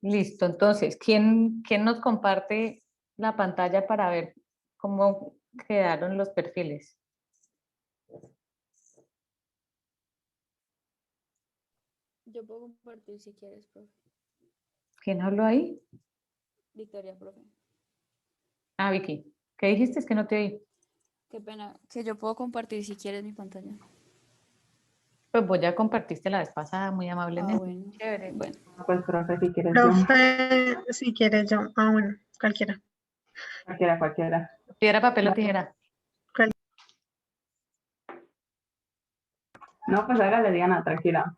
Listo, entonces, ¿quién nos comparte la pantalla para ver cómo quedaron los perfiles? Yo puedo compartir si quieres, profe. ¿Quién habló ahí? Victoria, profe. Ah, Vicky. ¿Qué dijiste? Es que no te oí. Qué pena. Que yo puedo compartir si quieres mi pantalla. Pues vos ya compartiste la vez pasada muy Ah, amablemente. bueno. Chévere. Bueno. Pues, profe, si quieres yo. Profe, si quieres yo. Ah, bueno, cualquiera. Cualquiera. Piedra, papel o tijera. No, pues hágale, Diana, tranquila.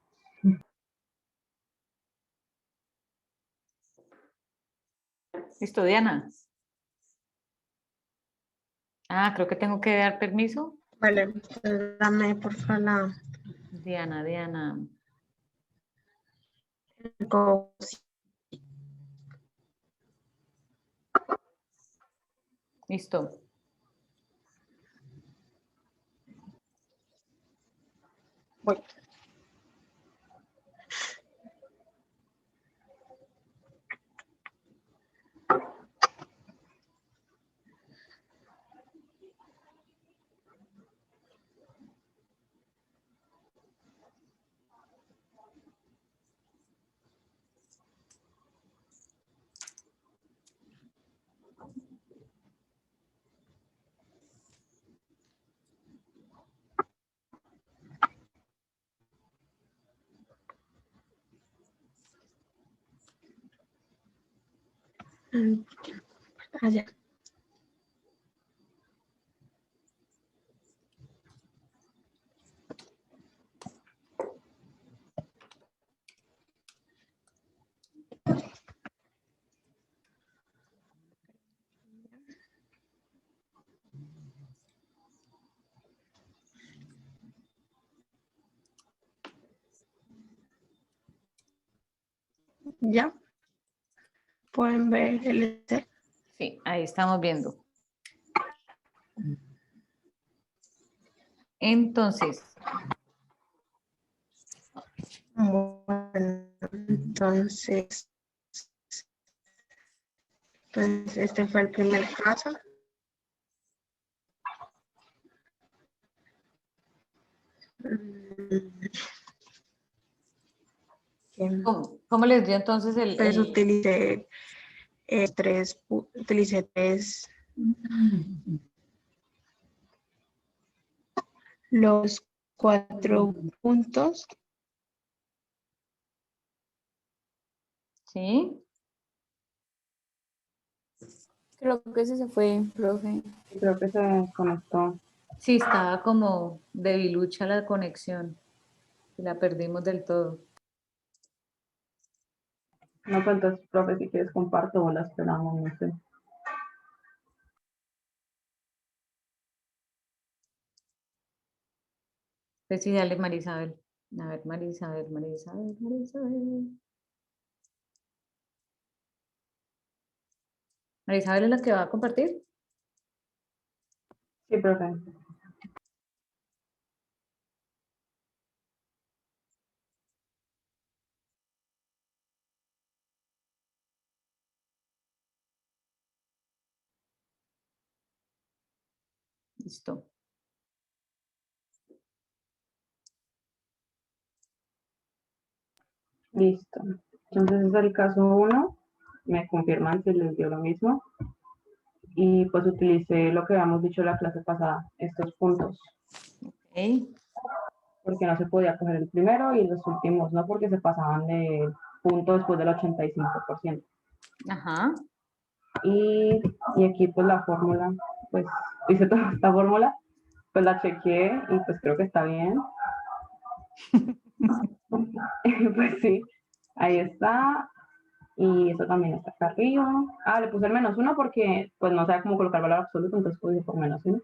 Listo, Diana. Ah, creo que tengo que dar permiso. Vale, entonces dame por favor la Diana. Listo. Voy. Allá. Ya. Pueden ver el Excel. Sí, ahí estamos viendo. Entonces, Bueno, entonces, pues este fue el primer caso. ¿cómo les dio entonces Pues utilicé los 4 puntos. Sí? Creo que ese se fue, profe. Creo que se desconectó. Sí, estaba como debilucha la conexión. Y la perdimos del todo. No, pues entonces, profe, si quieres comparto o la esperamos, no sé. Pues sí, dale, Marisabel. A ver, Marisabel. Marisabel es la que va a compartir. Sí, profe. Listo. Listo. Entonces es el caso 1. Me confirman si les dio lo mismo. Y pues utilicé lo que habíamos dicho la clase pasada, estos puntos. Ok. Porque no se podía coger el primero y los últimos no, porque se pasaban de punto después del 85%. Ajá. Y aquí pues la fórmula, pues hice toda esta fórmula, pues la chequeé y pues creo que está bien. Pues sí, ahí está. Y eso también está acá arriba. Ah, le puse el -1 porque pues no sabía cómo colocar valor absoluto, entonces puse por -1.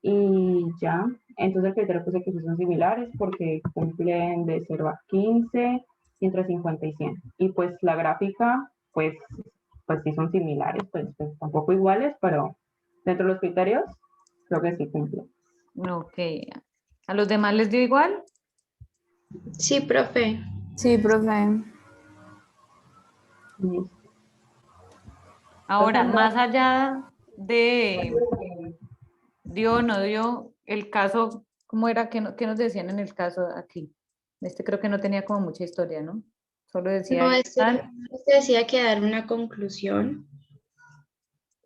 Y ya, entonces el criterio puse que sí son similares porque cumplen de 0 a 15 y entre 50 y 100. Y pues la gráfica, pues sí son similares, pues tampoco iguales, pero dentro de los criterios creo que sí cumplen. Ok. ¿A los demás les dio igual? Sí, profe. Sí, profe. Listo. Ahora, Entonces, más allá de dio o no dio, el caso, ¿cómo era? ¿Qué nos decían en el caso aquí? Este creo que no tenía como mucha historia, ¿no? Solo decía No, ahí, este decía que dar una conclusión.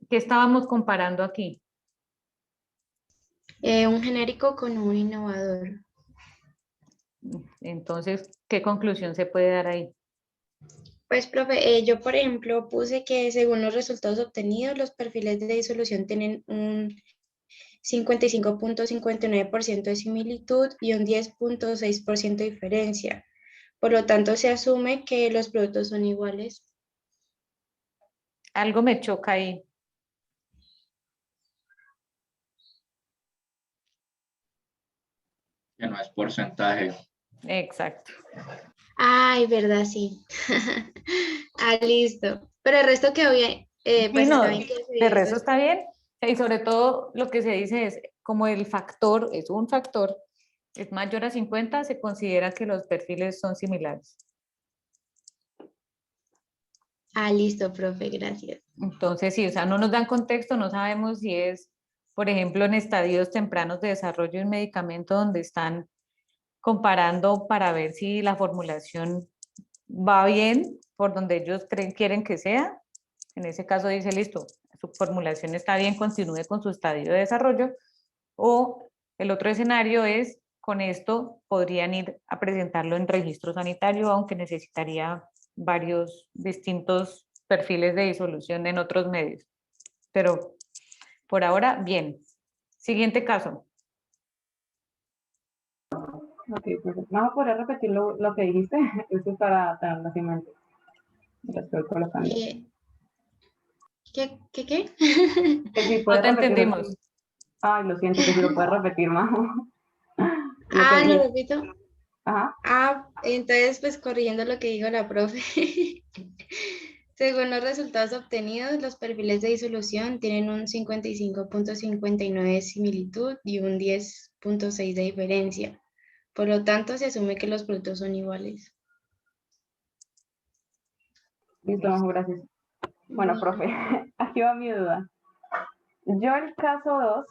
¿qué estábamos comparando aquí? Un genérico con un innovador. Entonces, ¿qué conclusión se puede dar ahí? Pues, profe, yo, por ejemplo, puse que según los resultados obtenidos, los perfiles de disolución tienen un 55.59% de similitud y un 10.6% de diferencia. Por lo tanto, se asume que los productos son iguales. Algo me choca ahí. Que no es porcentaje. Exacto. Ay, verdad, sí. Ah, listo. Pero el resto quedó bien. Sí, Pues está no, bien que se de diga el resto resto. está bien. Y sobre todo lo que se dice es, como el factor es un factor, es mayor a 50, se considera que los perfiles son similares. Ah, listo, profe, gracias. Entonces, sí, o sea, no nos dan contexto, no sabemos si es, por ejemplo, en estadios tempranos de desarrollo de un medicamento donde están comparando para ver si la formulación va bien por donde ellos quieren que sea. En ese caso dice, listo, su formulación está bien, continúe con su estadio de desarrollo. O el otro escenario es, con esto podrían ir a presentarlo en registro sanitario, aunque necesitaría varios distintos perfiles de disolución en otros medios. Pero por ahora, bien. Siguiente caso. Ok, perfecto. ¿Vamos a poder repetir lo que dijiste? Eso es para tenerlo así en mente. Lo estoy colocando. ¿Qué? Que si No puedes te repetir. entendimos. Ay, lo siento, que si lo puedes repetir, Majo. Lo que Ah, lo dijiste. repito. Ajá. Ah, entonces, pues corrigiendo lo que dijo la profe. Según los resultados obtenidos, los perfiles de disolución tienen un 55.59 de similitud y un 10.6 de diferencia. Por lo tanto, se asume que los productos son iguales. Listo, Majo, gracias. Bueno, profe, aquí va mi duda. Yo el caso 2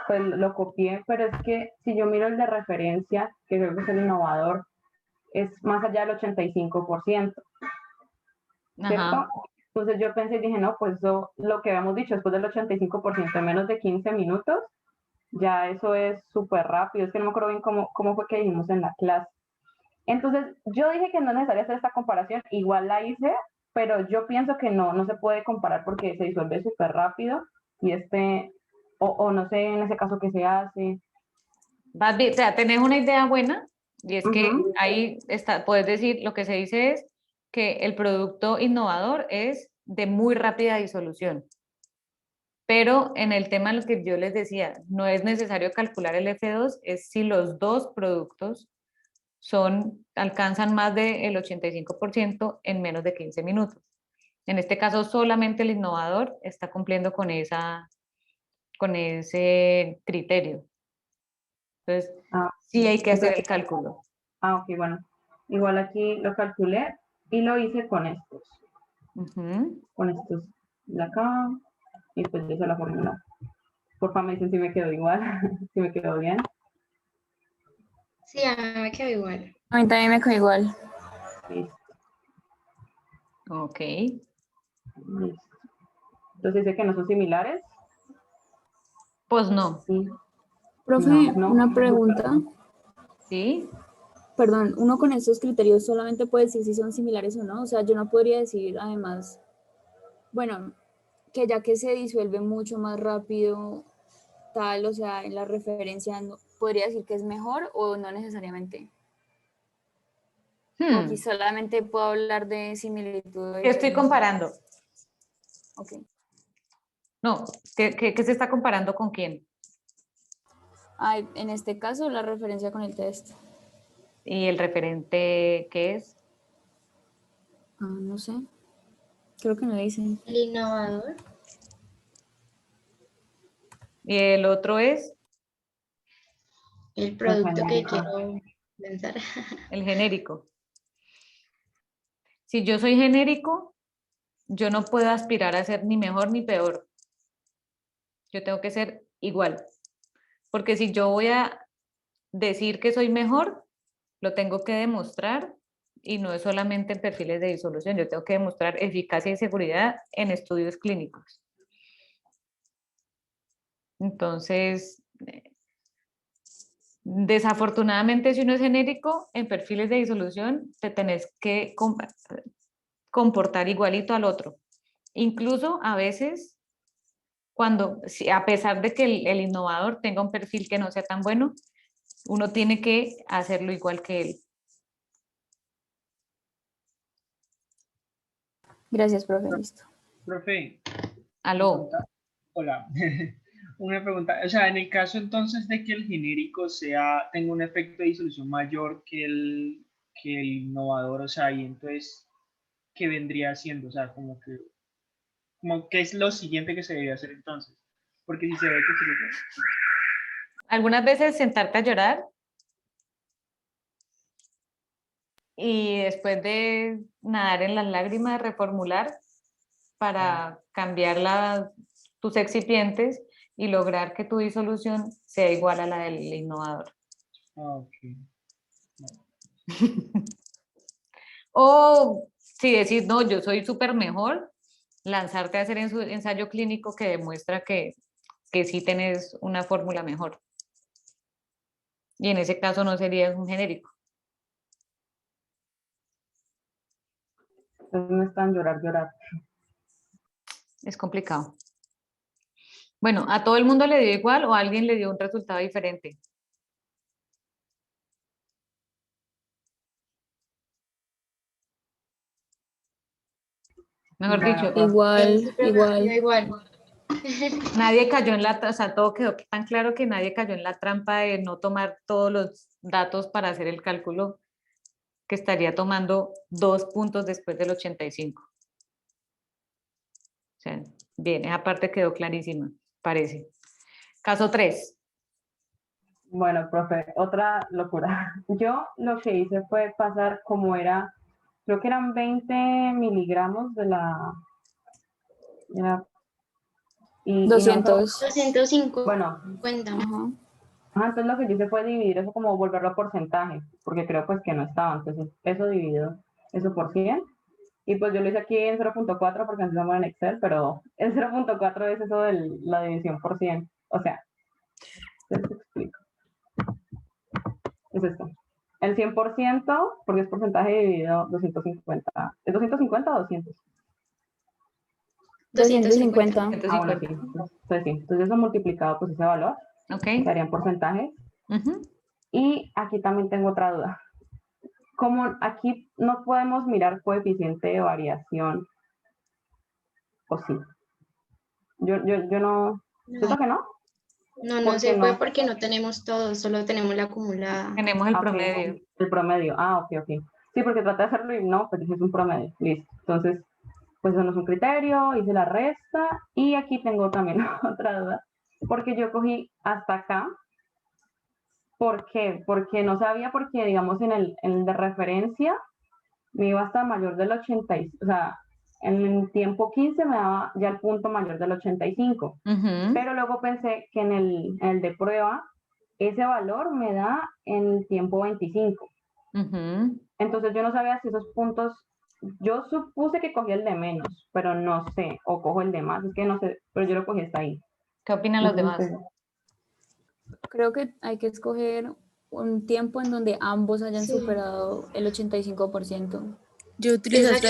pues lo copié, pero es que si yo miro el de referencia, que creo que es el innovador, es más allá del 85%, ¿cierto? Ajá. Entonces yo pensé y dije, no, pues eso, lo que habíamos dicho, después del 85% en menos de 15 minutos, ya eso es súper rápido. Es que no me acuerdo bien cómo fue que dijimos en la clase. Entonces yo dije que no es necesario hacer esta comparación, igual la hice, pero yo pienso que no se puede comparar porque se disuelve súper rápido y o no sé en ese caso qué se hace. Vas bien, o sea, tenés una idea buena y es que Ujú. ahí está, puedes decir, lo que se dice es que el producto innovador es de muy rápida disolución. Pero en el tema en lo que yo les decía, no es necesario calcular el F2, es si los dos productos alcanzan más del 85% en menos de 15 minutos. En este caso, solamente el innovador está cumpliendo con ese criterio. Entonces, Ah, sí hay que hacer entonces, el cálculo. ok, bueno. Igual aquí lo calculé y lo hice Ujú. con estos de acá y pues yo hice la fórmula. Porfa, me dicen si me quedó igual, si me quedó bien. Sí, a mí me quedó igual. A mí también me quedó igual. Listo, Ok. listo. Entonces dice que no son similares. Pues no, Sí, Profe, no. una pregunta. ¿sí? Perdón, uno con estos criterios solamente puede decir si son similares o no. O sea, yo no podría decir además, bueno, que ya que se disuelve mucho más rápido, tal, o sea, en la referencia, podría decir que es mejor o no necesariamente. O aquí Hmm, solamente puedo hablar de similitud o ¿qué estoy diferencia. comparando? Ok. No, ¿qué se está comparando con quién? Ay, en este caso, la referencia con el test. ¿Y el referente qué es? Ah, no sé. Creo que no le dicen. El innovador, ¿Y el otro es el El producto que genérico. quiero lanzar. el genérico? Si yo soy genérico, yo no puedo aspirar a ser ni mejor ni peor. Yo tengo que ser igual. Porque si yo voy a decir que soy mejor, lo tengo que demostrar y no es solamente en perfiles de disolución, yo tengo que demostrar eficacia y seguridad en estudios clínicos. Entonces, desafortunadamente, si uno es genérico, en perfiles de disolución te tenés que comportar igualito al otro. Incluso a veces, a pesar de que el innovador tenga un perfil que no sea tan bueno, uno tiene que hacerlo igual que él. Gracias, profe. Listo. Profe, Aló. hola. Una pregunta, o sea, en el caso entonces de que el genérico tenga un efecto de disolución mayor que el innovador, o sea, y entonces, ¿qué vendría haciendo? O sea, como ¿qué es lo siguiente que se debería hacer entonces? Porque si se ve que Algunas veces sentarte a llorar y después de nadar en las lágrimas, reformular para cambiar tus excipientes y lograr que tu disolución sea igual a la del innovador. ok. O si decís, no, yo soy súper mejor, lanzarte a hacer ensayo clínico que demuestra que sí tenés una fórmula mejor. Y en ese caso no sería un genérico. Entonces no están llorar. Es complicado. Bueno, ¿a todo el mundo le dio igual o a alguien le dio un resultado diferente? Mejor dicho, Igual, Sí, profe, igual. igual. nadie cayó o sea, todo quedó tan claro que nadie cayó en la trampa de no tomar todos los datos para hacer el cálculo que estaría tomando 2 puntos después del 85. O sea, bien, esa parte quedó clarísima, parece. Caso 3. Bueno, profe, otra locura. Yo lo que hice fue pasar como creo que eran 20 miligramos de la y no 200. 250. bueno, Ajá. entonces lo que yo hice fue dividir eso como volverlo a porcentaje, porque creo pues que no estaba, entonces eso dividido, eso por 100, y pues yo lo hice aquí en 0.4 porque no estamos en Excel, pero el 0.4 es eso de la división por 100, o sea, les explico, es esto. El 100%, porque es porcentaje dividido 250, ¿es 250 o 200? 250. Ah, bueno, sí, entonces sí, entonces eso multiplicado pues ese valor, Ok. serían porcentajes. Y aquí también tengo otra duda. Como aquí no podemos mirar coeficiente de variación, ¿o sí? Yo no, ¿siento que no? No, ¿Por no qué se puede no? porque no tenemos todo, solo tenemos la acumulada. Tenemos el Ok, promedio. el promedio. Ah, ok. Sí, porque traté de hacerlo y no, pues es un promedio. Listo. Entonces, pues eso no es un criterio, hice la resta y aquí tengo también otra duda, porque yo cogí hasta acá. ¿Por qué? Porque no sabía, porque digamos en el de referencia me iba hasta mayor del 85, o sea, en el tiempo 15 me daba ya el punto mayor del 85, pero luego pensé que en el de prueba ese valor me da en el tiempo 25. Entonces yo no sabía si esos puntos, yo supuse que cogí el de menos, pero no sé, o cojo el de más, es que no sé, pero yo lo cogí hasta ahí. ¿Qué opinan los demás? Creo que hay que escoger un tiempo en donde ambos hayan Sí. superado el 85%. Yo utilizo Exacto.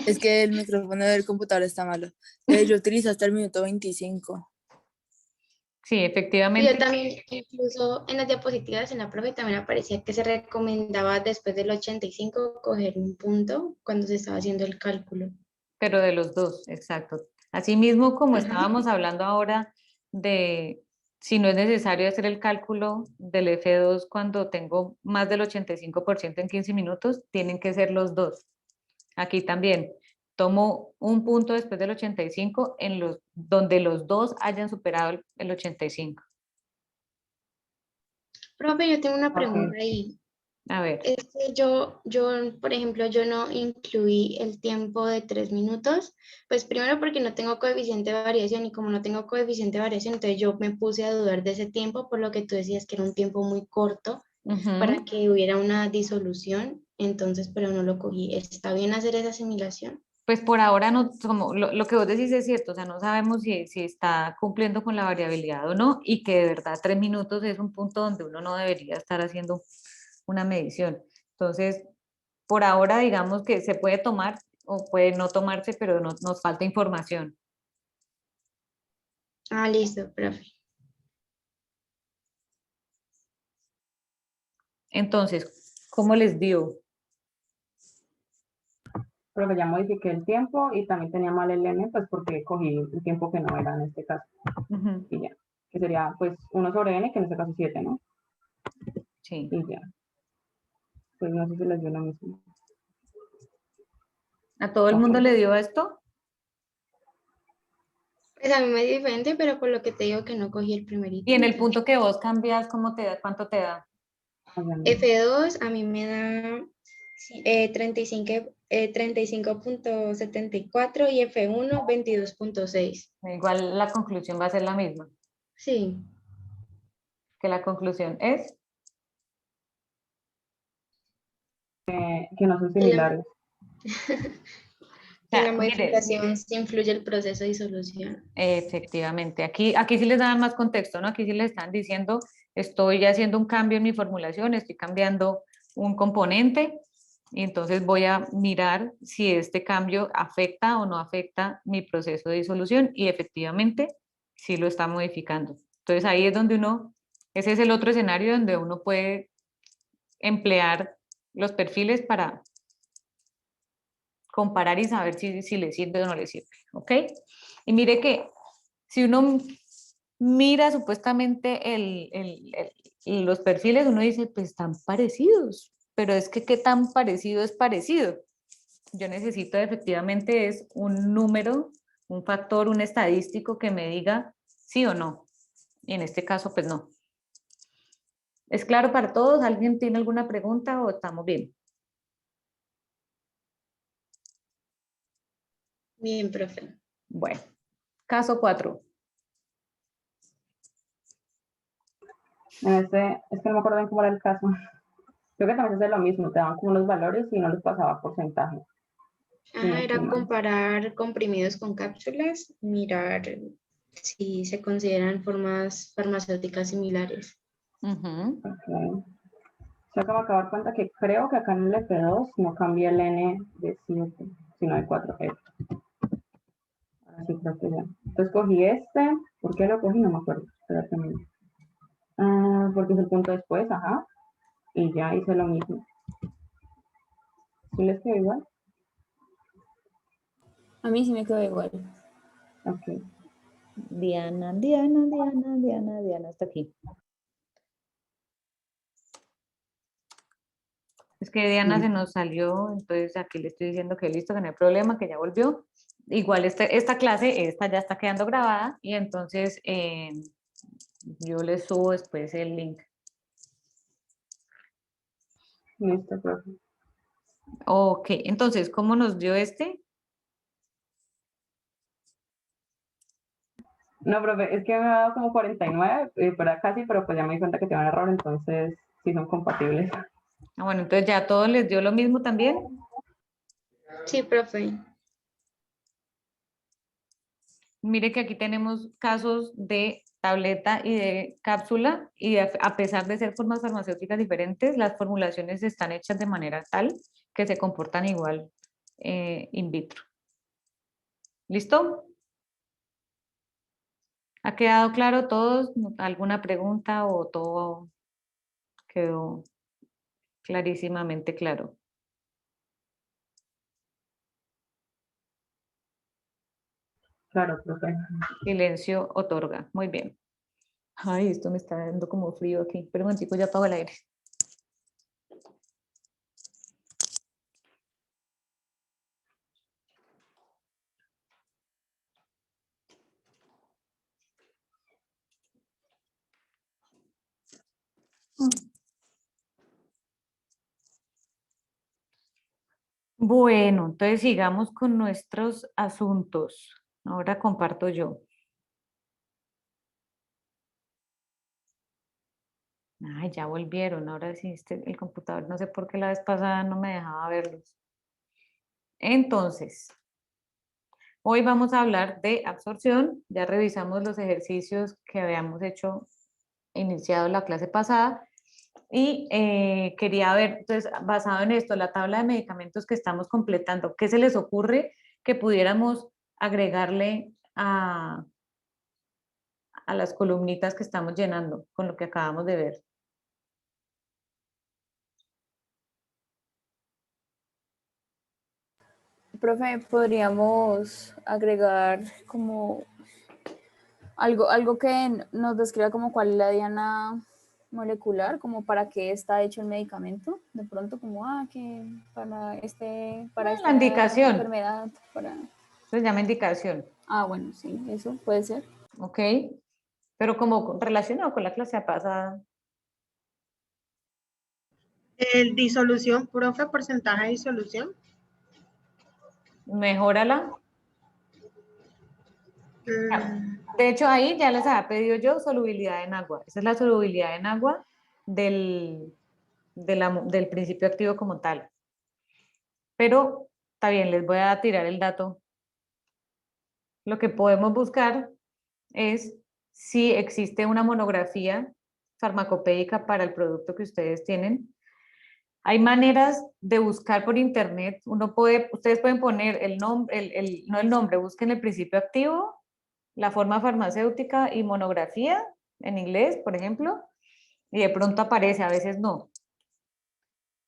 es que el micrófono del computador está malo. Yo utilizo hasta el minuto 25. Sí, Y efectivamente. yo también, incluso en las diapositivas, en la profe también aparecía que se recomendaba después del 85 coger un punto cuando se estaba haciendo el cálculo. Pero de los dos, exacto. Asimismo, como Ajá. estábamos hablando ahora de si no es necesario hacer el cálculo del F2 cuando tengo más del 85% en 15 minutos, tienen que ser los dos. Aquí también tomo un punto después del 85 donde los dos hayan superado el 85. Profe, yo tengo una Ok. pregunta ahí. A ver, Es que por ejemplo, yo no incluí el tiempo de 3 minutos, pues primero porque no tengo coeficiente de variación y como no tengo coeficiente de variación, entonces yo me puse a dudar de ese tiempo, por lo que tú decías que era un tiempo muy corto para ujú. que hubiera una disolución, entonces, pero no lo cogí. ¿Está bien hacer esa asimilación? Pues por ahora no, como lo que vos decís es cierto, o sea, no sabemos si está cumpliendo con la variabilidad o no, y que de verdad 3 minutos es un punto donde uno no debería estar haciendo una medición. Entonces, por ahora digamos que se puede tomar o puede no tomarse, pero nos falta información. Ah, listo, profe. Entonces, ¿cómo les dio? Pero que ya modifiqué el tiempo y también tenía mal el n, pues porque cogí el tiempo que no era en este caso. Ujú, Y ya. Que sería pues 1/n, que en este caso 7, ¿no? sí. Y ya. Pues no sé si les dio lo mismo. ¿A todo el Ok. mundo le dio esto? Pues a mí me dio diferente, pero por lo que te digo que no cogí el primerito, Y en el entonces. punto que vos cambias, ¿cómo te da? ¿Cuánto te da? F2 a mí me da 35.74 y F1 22.6. Igual la conclusión va a ser la misma, Sí, que la conclusión es, Que no son que similares. o en la sea, mire, modificación sí influye el proceso de disolución. efectivamente, aquí sí les dan más contexto, ¿no? Aquí sí les están diciendo, estoy haciendo un cambio en mi formulación, estoy cambiando un componente, y entonces voy a mirar si este cambio afecta o no afecta mi proceso de disolución, y efectivamente sí lo está modificando. Entonces ahí es donde ese es el otro escenario donde uno puede emplear los perfiles para comparar y saber si le sirve o no le sirve, ¿ok? Y mire que si uno mira supuestamente los perfiles, uno dice, pues están parecidos, pero es que qué tan parecido es parecido. Yo necesito efectivamente es un número, un factor, un estadístico que me diga sí o no. Y en este caso, pues no. ¿Es claro para todos? ¿Alguien tiene alguna pregunta o estamos bien? Bien, profe. Bueno, caso 4. Es que no me acuerdo bien cómo era el caso. Creo que también es de lo mismo, te daban como unos valores y no les pasaba porcentaje. Si no Ajá, estoy era mal. comparar comprimidos con cápsulas, mirar si se consideran formas farmacéuticas similares. Ujú. Ok. Se acaba de dar cuenta que creo que acá en el F2 no cambia el N de 7, sino de 4F. Ahora sí creo que ya. Entonces cogí este. ¿Por qué lo cogí? No me acuerdo. Espérate un minuto. Porque es el punto después, ajá. Y ya hice lo mismo. ¿Sí les quedó igual? A mí sí me quedó igual. Ok. Diana, hasta aquí. Es que Diana se Listo. nos salió, entonces aquí le estoy diciendo que listo, que no hay problema, que ya volvió. Igual esta clase, esta ya está quedando grabada y entonces yo les subo después el link. Listo, profe. Ok, entonces, ¿cómo nos dio este? No, profe, es que me ha dado como 49, para casi, pero pues ya me di cuenta que tengo un error, entonces sí son compatibles. Ah, bueno, entonces ya a todos les dio lo mismo también. Sí, profe. Mire que aquí tenemos casos de tableta y de cápsula y a pesar de ser formas farmacéuticas diferentes, las formulaciones están hechas de manera tal que se comportan igual in vitro. ¿Listo? ¿Ha quedado claro todos? ¿Alguna pregunta o todo quedó clarísimamente claro? Claro, profe. Silencio otorga. Muy bien. Ay, esto me está dando como frío aquí. Pero un momentico, ya apago el aire. Bueno, entonces sigamos con nuestros asuntos. Ahora comparto yo. Ay, ya volvieron. Ahora sí, el computador, no sé por qué la vez pasada no me dejaba verlos. Entonces, hoy vamos a hablar de absorción. Ya revisamos los ejercicios que habíamos hecho, iniciado la clase pasada. Y quería ver, entonces, basado en esto, la tabla de medicamentos que estamos completando, ¿qué se les ocurre que pudiéramos agregarle a las columnitas que estamos llenando con lo que acabamos de ver? Profe, podríamos agregar como algo que nos describa como cuál es la diana molecular, como para qué está hecho el medicamento, de pronto como, que para La esta indicación, enfermedad, para... se llama indicación, Bueno, sí, eso puede ser. ¿ok? Pero como relacionado con la clase pasada, El disolución, profe, porcentaje de disolución. mejórala. De hecho, ahí ya les había pedido yo solubilidad en agua. Esa es la solubilidad en agua del principio activo como tal. Pero está bien, les voy a tirar el dato. Lo que podemos buscar es si existe una monografía farmacopédica para el producto que ustedes tienen. Hay maneras de buscar por internet. Ustedes pueden poner el nombre, no el nombre, busquen el principio activo, la forma farmacéutica y monografía en inglés, por ejemplo, y de pronto aparece, a veces no.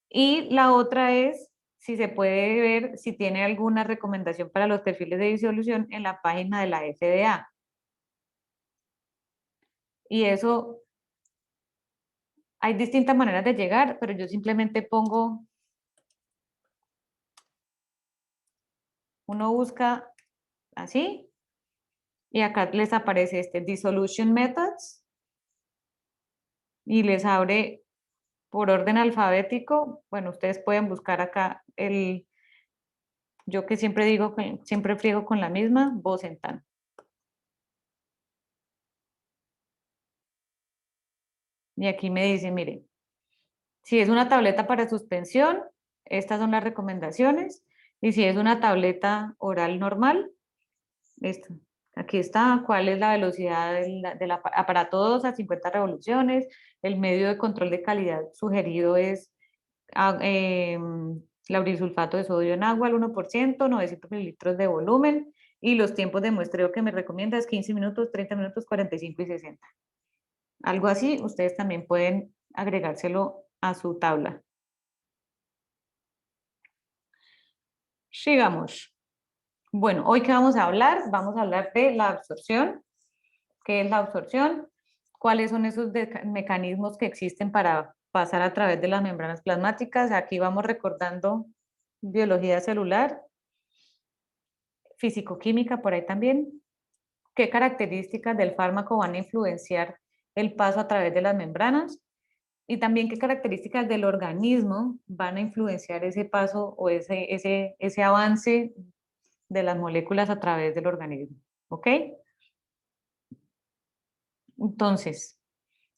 Y la otra es si se puede ver si tiene alguna recomendación para los perfiles de disolución en la página de la FDA. Y eso, hay distintas maneras de llegar, pero yo simplemente pongo, uno busca así, y acá les aparece Dissolution Methods, y les abre por orden alfabético. Bueno, ustedes pueden buscar acá yo que siempre digo, siempre friego con la misma, Bosentan. Y aquí me dice, mire, si es una tableta para suspensión, estas son las recomendaciones. Y si es una tableta oral normal, esto, aquí está, cuál es la velocidad del aparato 2 a 50 revoluciones, el medio de control de calidad sugerido es laurisulfato de sodio en agua al 1%, 900 mililitros de volumen, y los tiempos de muestreo que me recomienda es 15 minutos, 30 minutos, 45 y 60. Algo así, ustedes también pueden agregárselo a su tabla. Sigamos. Bueno, hoy que vamos a hablar de la absorción. ¿Qué es la absorción? ¿Cuáles son esos mecanismos que existen para pasar a través de las membranas plasmáticas? Aquí vamos recordando biología celular, fisicoquímica por ahí también. ¿Qué características del fármaco van a influenciar el paso a través de las membranas? Y también qué características del organismo van a influenciar ese paso o ese avance de las moléculas a través del organismo. ¿Ok? Entonces,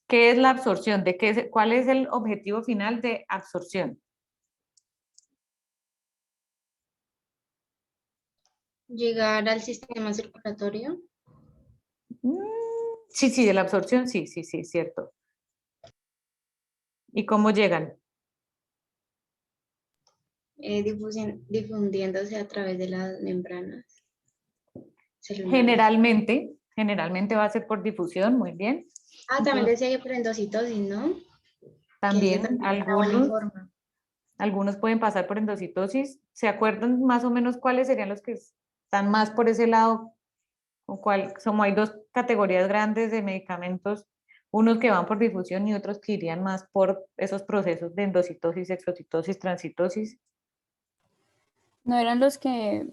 ¿qué es la absorción? ¿Cuál es el objetivo final de absorción? Llegar al sistema circulatorio. Sí, de la absorción, sí, es cierto. ¿Y cómo llegan? Difundiéndose a través de las membranas celulares. Generalmente va a ser por difusión, muy bien. También decía que por endocitosis, ¿no? También algunos pueden pasar por endocitosis. ¿Se acuerdan más o menos cuáles serían los que están más por ese lado? Como hay dos categorías grandes de medicamentos, unos que van por difusión y otros que irían más por esos procesos de endocitosis, exocitosis, transitosis. ¿No eran los que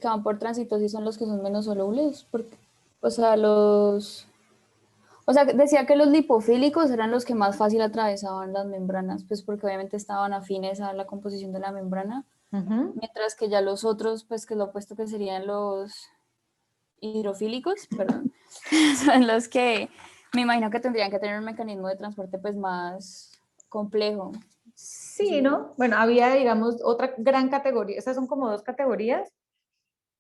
van por transitosis son los que son menos solubles? Porque, decía que los lipofílicos eran los que más fácil atravesaban las membranas, pues porque obviamente estaban afines a la composición de la membrana, Ujú. mientras que ya los otros, pues que es lo opuesto que serían los hidrofílicos, perdón, son los que me imagino que tendrían que tener un mecanismo de transporte pues más complejo. Sí, ¿no? Bueno, había, digamos, otra gran categoría, esas son como dos categorías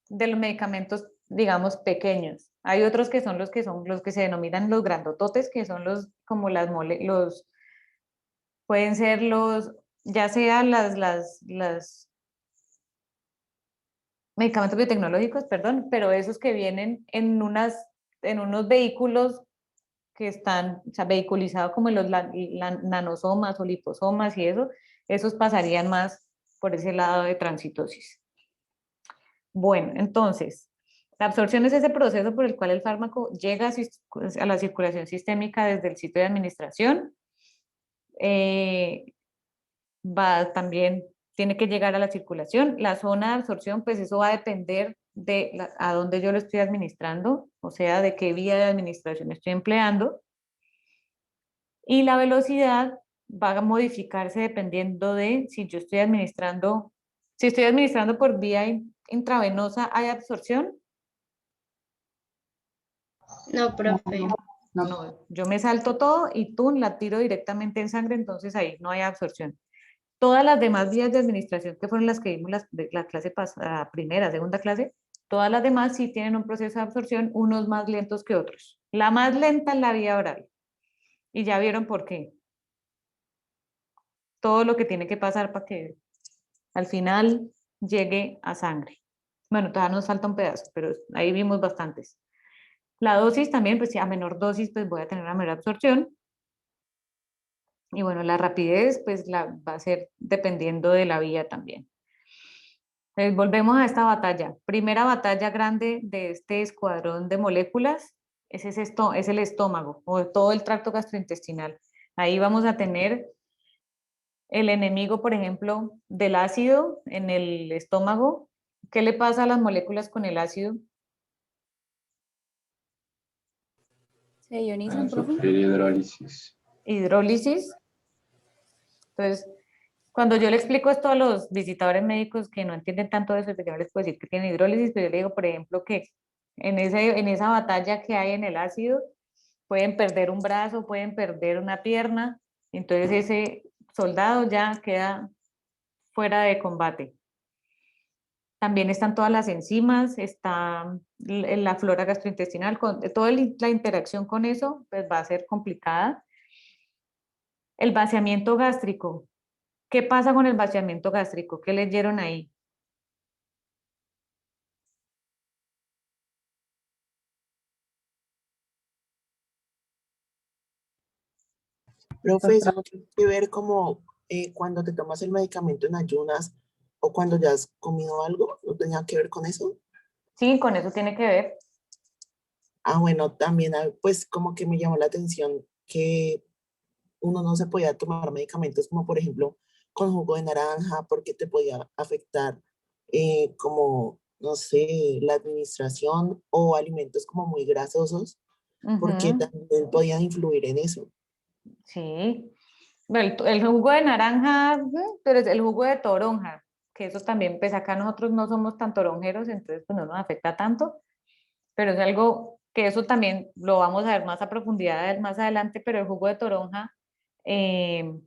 de los medicamentos, digamos, pequeños. Hay otros que son los que se denominan los grandototes, que son los, como los, pueden ser los, ya sea las medicamentos biotecnológicos, perdón, pero esos que vienen en unos vehículos que están, o sea, vehiculizados como en los nanosomas o liposomas y eso, esos pasarían más por ese lado de transitosis. Bueno, entonces, la absorción es ese proceso por el cual el fármaco llega a la circulación sistémica desde el sitio de administración. Eh, también tiene que llegar a la circulación. La zona de absorción, pues eso va a depender de a dónde yo lo estoy administrando, o sea, de qué vía de administración estoy empleando. Y la velocidad va a modificarse dependiendo de si estoy administrando por vía intravenosa, ¿hay absorción? No, profe. No. No, yo me salto todo y tú la tiro directamente en sangre, entonces ahí no hay absorción. Todas las demás vías de administración que fueron las que vimos la clase pasada, primera, segunda clase, todas las demás sí tienen un proceso de absorción, unos más lentos que otros. La más lenta es la vía oral. Y ya vieron por qué. Todo lo que tiene que pasar para que al final llegue a sangre. Bueno, todavía nos falta un pedazo, pero ahí vimos bastantes. La dosis también, pues si a menor dosis, pues voy a tener una menor absorción. Y bueno, la rapidez, pues va a ser dependiendo de la vía también. Entonces, volvemos a esta batalla. Primera batalla grande de este escuadrón de moléculas es el estómago o todo el tracto gastrointestinal. Ahí vamos a tener el enemigo, por ejemplo, del ácido en el estómago. ¿Qué le pasa a las moléculas con el ácido? ¿Se ionizan, profe? Sufrir hidrólisis. Hidrólisis. Entonces, cuando yo le explico esto a los visitadores médicos que no entienden tanto de eso, pues yo no les puedo decir que tienen hidrólisis, pero yo le digo, por ejemplo, que en esa batalla que hay en el ácido, pueden perder un brazo, pueden perder una pierna, entonces ese soldado ya queda fuera de combate. También están todas las enzimas, está la flora gastrointestinal, toda la interacción con eso pues va a ser complicada. El vaciamiento gástrico. ¿Qué pasa con el vaciamiento gástrico? ¿Qué leyeron ahí? Profe, eso no tiene que ver como cuando te tomas el medicamento en ayunas o cuando ya has comido algo, ¿no tenía que ver con eso? Sí, con eso tiene que ver. Ah, bueno, también pues como que me llamó la atención que uno no se podía tomar medicamentos como por ejemplo con jugo de naranja porque te podía afectar como, no sé, la administración o alimentos como muy grasosos porque Ujú, también podían influir en eso. sí. Bueno, el jugo de naranja, pero es el jugo de toronja, que eso también, pues acá nosotros no somos tan toronjeros, entonces pues no nos afecta tanto, pero es algo que eso también lo vamos a ver más a profundidad más adelante, pero el jugo de toronja eh,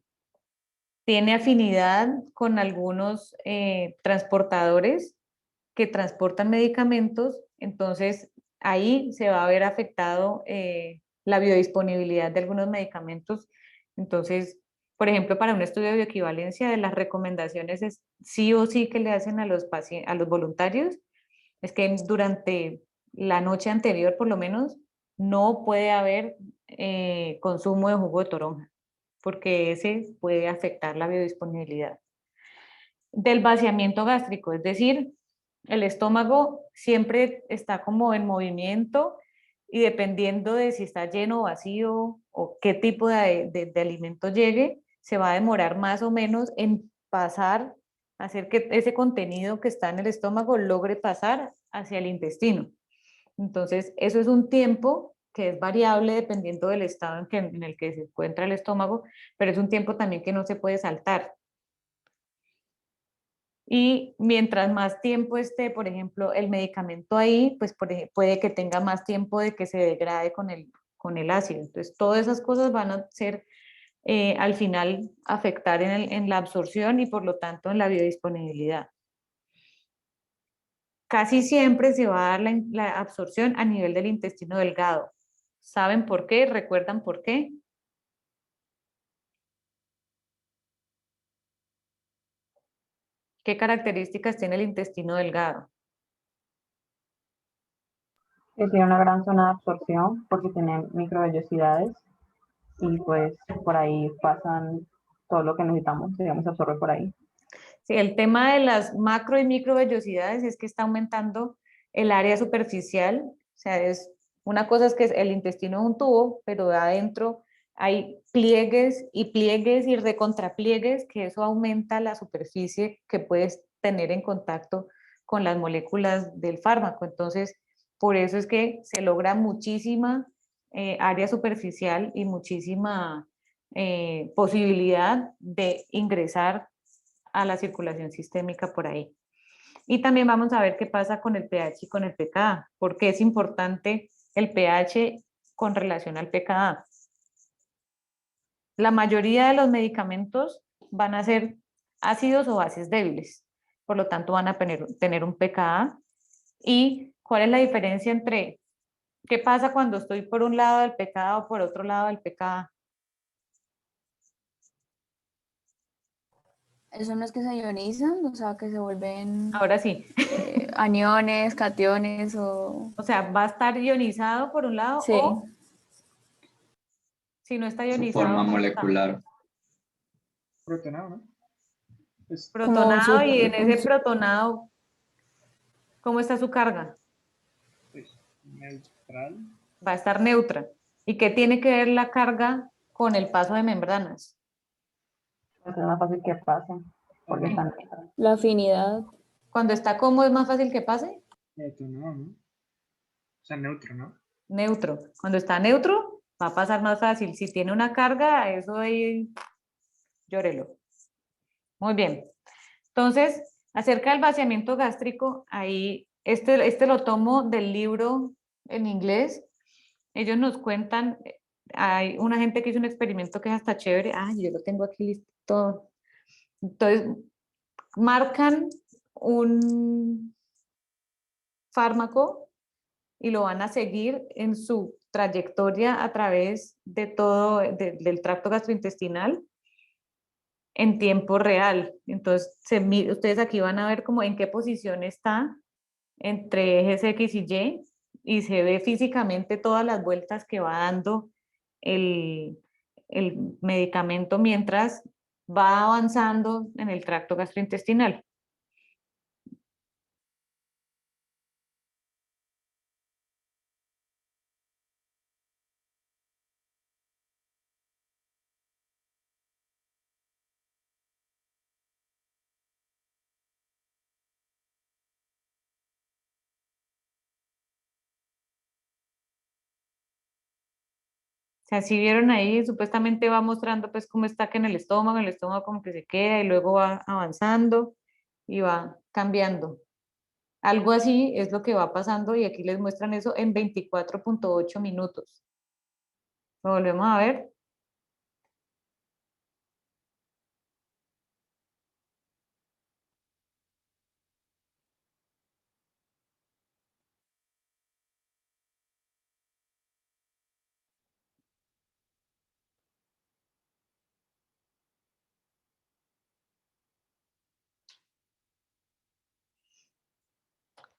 tiene afinidad con algunos transportadores que transportan medicamentos, entonces ahí se va a ver afectado la biodisponibilidad de algunos medicamentos. Entonces, por ejemplo, para un estudio de bioequivalencia, de las recomendaciones es sí o sí que le hacen a los pacientes, a los voluntarios, es que durante la noche anterior, por lo menos, no puede haber consumo de jugo de toronja, porque ese puede afectar la biodisponibilidad. Del vaciamiento gástrico, es decir, el estómago siempre está como en movimiento y dependiendo de si está lleno o vacío o qué tipo de alimento llegue, se va a demorar más o menos en pasar, hacer que ese contenido que está en el estómago logre pasar hacia el intestino. Entonces, eso es un tiempo que es variable dependiendo del estado en el que se encuentra el estómago, pero es un tiempo también que no se puede saltar. Y mientras más tiempo esté, por ejemplo, el medicamento ahí, pues puede que tenga más tiempo de que se degrade con el ácido. Entonces, todas esas cosas van a ser, al final, afectar en la absorción y por lo tanto en la biodisponibilidad. Casi siempre se va a dar la absorción a nivel del intestino delgado. ¿Saben por qué? ¿Recuerdan por qué? ¿Qué características tiene el intestino delgado? Que tiene una gran zona de absorción porque tiene microvellosidades y pues por ahí pasan todo lo que necesitamos, digamos, se absorbe por ahí. Sí, el tema de las macro y microvellosidades es que está aumentando el área superficial, o sea, una cosa es que el intestino es un tubo, pero adentro hay pliegues y recontrapliegues, que eso aumenta la superficie que puedes tener en contacto con las moléculas del fármaco. Entonces, por eso es que se logra muchísima área superficial y muchísima posibilidad de ingresar a la circulación sistémica por ahí. Y también vamos a ver qué pasa con el pH y con el pKa, porque es importante el pH con relación al pKa. La mayoría de los medicamentos van a ser ácidos o bases débiles, por lo tanto van a tener un pKa. ¿Y cuál es la diferencia entre qué pasa cuando estoy por un lado del pKa o por otro lado del pKa? Eso no es que se ionizan, o sea, que se vuelven Ahora sí, aniones, cationes o... o sea, va a estar ionizado por un lado Sí. o si no está Su ionizado, forma ¿cómo está? molecular. Protonado, ¿no? Pues, Como Protonado, y en ese protonado, ¿cómo está su carga? pues, neutral. Va a estar neutra. ¿Y qué tiene que ver la carga con el paso de membranas? Entonces es más fácil que pasen porque están la afinidad. Cuando está como es más fácil que pase, Protonado, ¿no? O sea, neutro, ¿no? neutro. Cuando está neutro, va a pasar más fácil. Si tiene una carga, eso ahí, llórelo. Muy bien. Entonces, acerca del vaciamiento gástrico, ahí, este lo tomo del libro en inglés. Ellos nos cuentan, hay una gente que hizo un experimento que es hasta chévere. Yo lo tengo aquí listo. Entonces, marcan un fármaco y lo van a seguir en su trayectoria a través de todo, del tracto gastrointestinal en tiempo real. Entonces, ustedes aquí van a ver como en qué posición está entre ejes X y se ve físicamente todas las vueltas que va dando el, el medicamento mientras va avanzando en el tracto gastrointestinal. O sea, si vieron ahí, supuestamente va mostrando pues cómo está que en el estómago como que se queda y luego va avanzando y va cambiando. Algo así es lo que va pasando y aquí les muestran eso en 24.8 minutos. Lo volvemos a ver.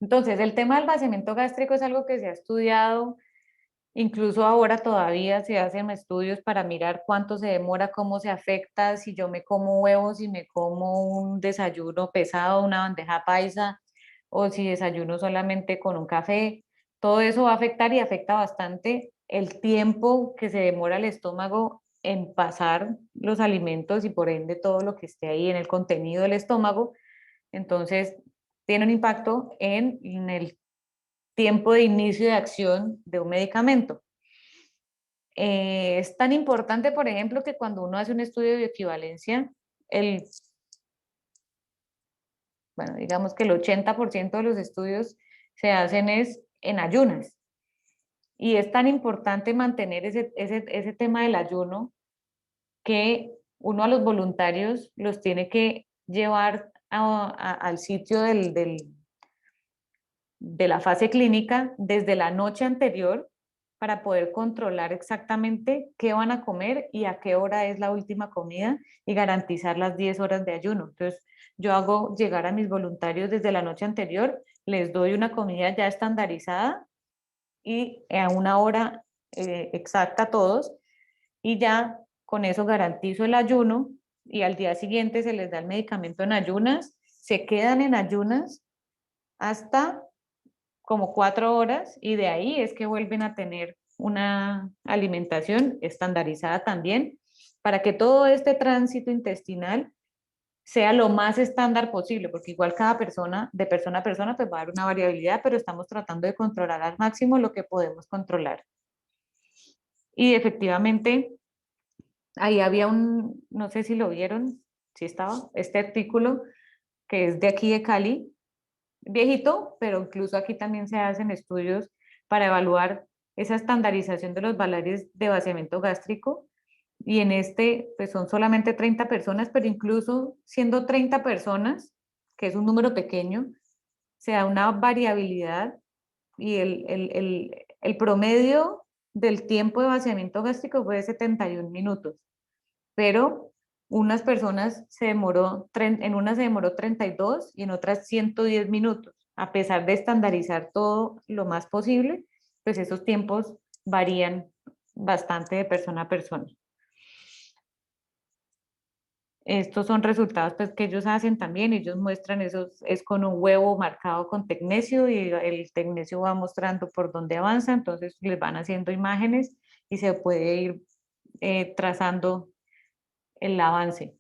Entonces, el tema del vaciamiento gástrico es algo que se ha estudiado, incluso ahora todavía se hacen estudios para mirar cuánto se demora, cómo se afecta, si yo me como huevos, si me como un desayuno pesado, una bandeja paisa, o si desayuno solamente con un café. Todo eso va a afectar y afecta bastante el tiempo que se demora el estómago en pasar los alimentos y por ende todo lo que esté ahí en el contenido del estómago. Entonces, tiene un impacto en el tiempo de inicio de acción de un medicamento. Es tan importante, por ejemplo, que cuando uno hace un estudio de equivalencia, el bueno, digamos que el 80% de los estudios se hacen es en ayunas. Y es tan importante mantener ese tema del ayuno que uno a los voluntarios los tiene que llevar al sitio de la fase clínica desde la noche anterior para poder controlar exactamente qué van a comer y a qué hora es la última comida y garantizar las 10 horas de ayuno. Entonces, yo hago llegar a mis voluntarios desde la noche anterior, les doy una comida ya estandarizada y a una hora exacta a todos, y ya con eso garantizo el ayuno y al día siguiente se les da el medicamento en ayunas, se quedan en ayunas hasta como 4 horas y de ahí es que vuelven a tener una alimentación estandarizada también para que todo este tránsito intestinal sea lo más estándar posible, porque igual cada persona, de persona a persona, pues va a haber una variabilidad, pero estamos tratando de controlar al máximo lo que podemos controlar. Y efectivamente, ahí había no sé si lo vieron, si estaba, este artículo que es de aquí de Cali, viejito, pero incluso aquí también se hacen estudios para evaluar esa estandarización de los valores de vaciamiento gástrico. Y en este, pues son solamente 30 personas, pero incluso siendo 30 personas, que es un número pequeño, se da una variabilidad y el promedio del tiempo de vaciamiento gástrico fue de 71 minutos, pero unas personas en unas se demoró 32 y en otras 110 minutos. A pesar de estandarizar todo lo más posible, pues esos tiempos varían bastante de persona a persona. Estos son resultados pues, que ellos hacen también, ellos muestran esos, es con un huevo marcado con tecnesio y el tecnesio va mostrando por dónde avanza, entonces les van haciendo imágenes y se puede ir trazando el avance.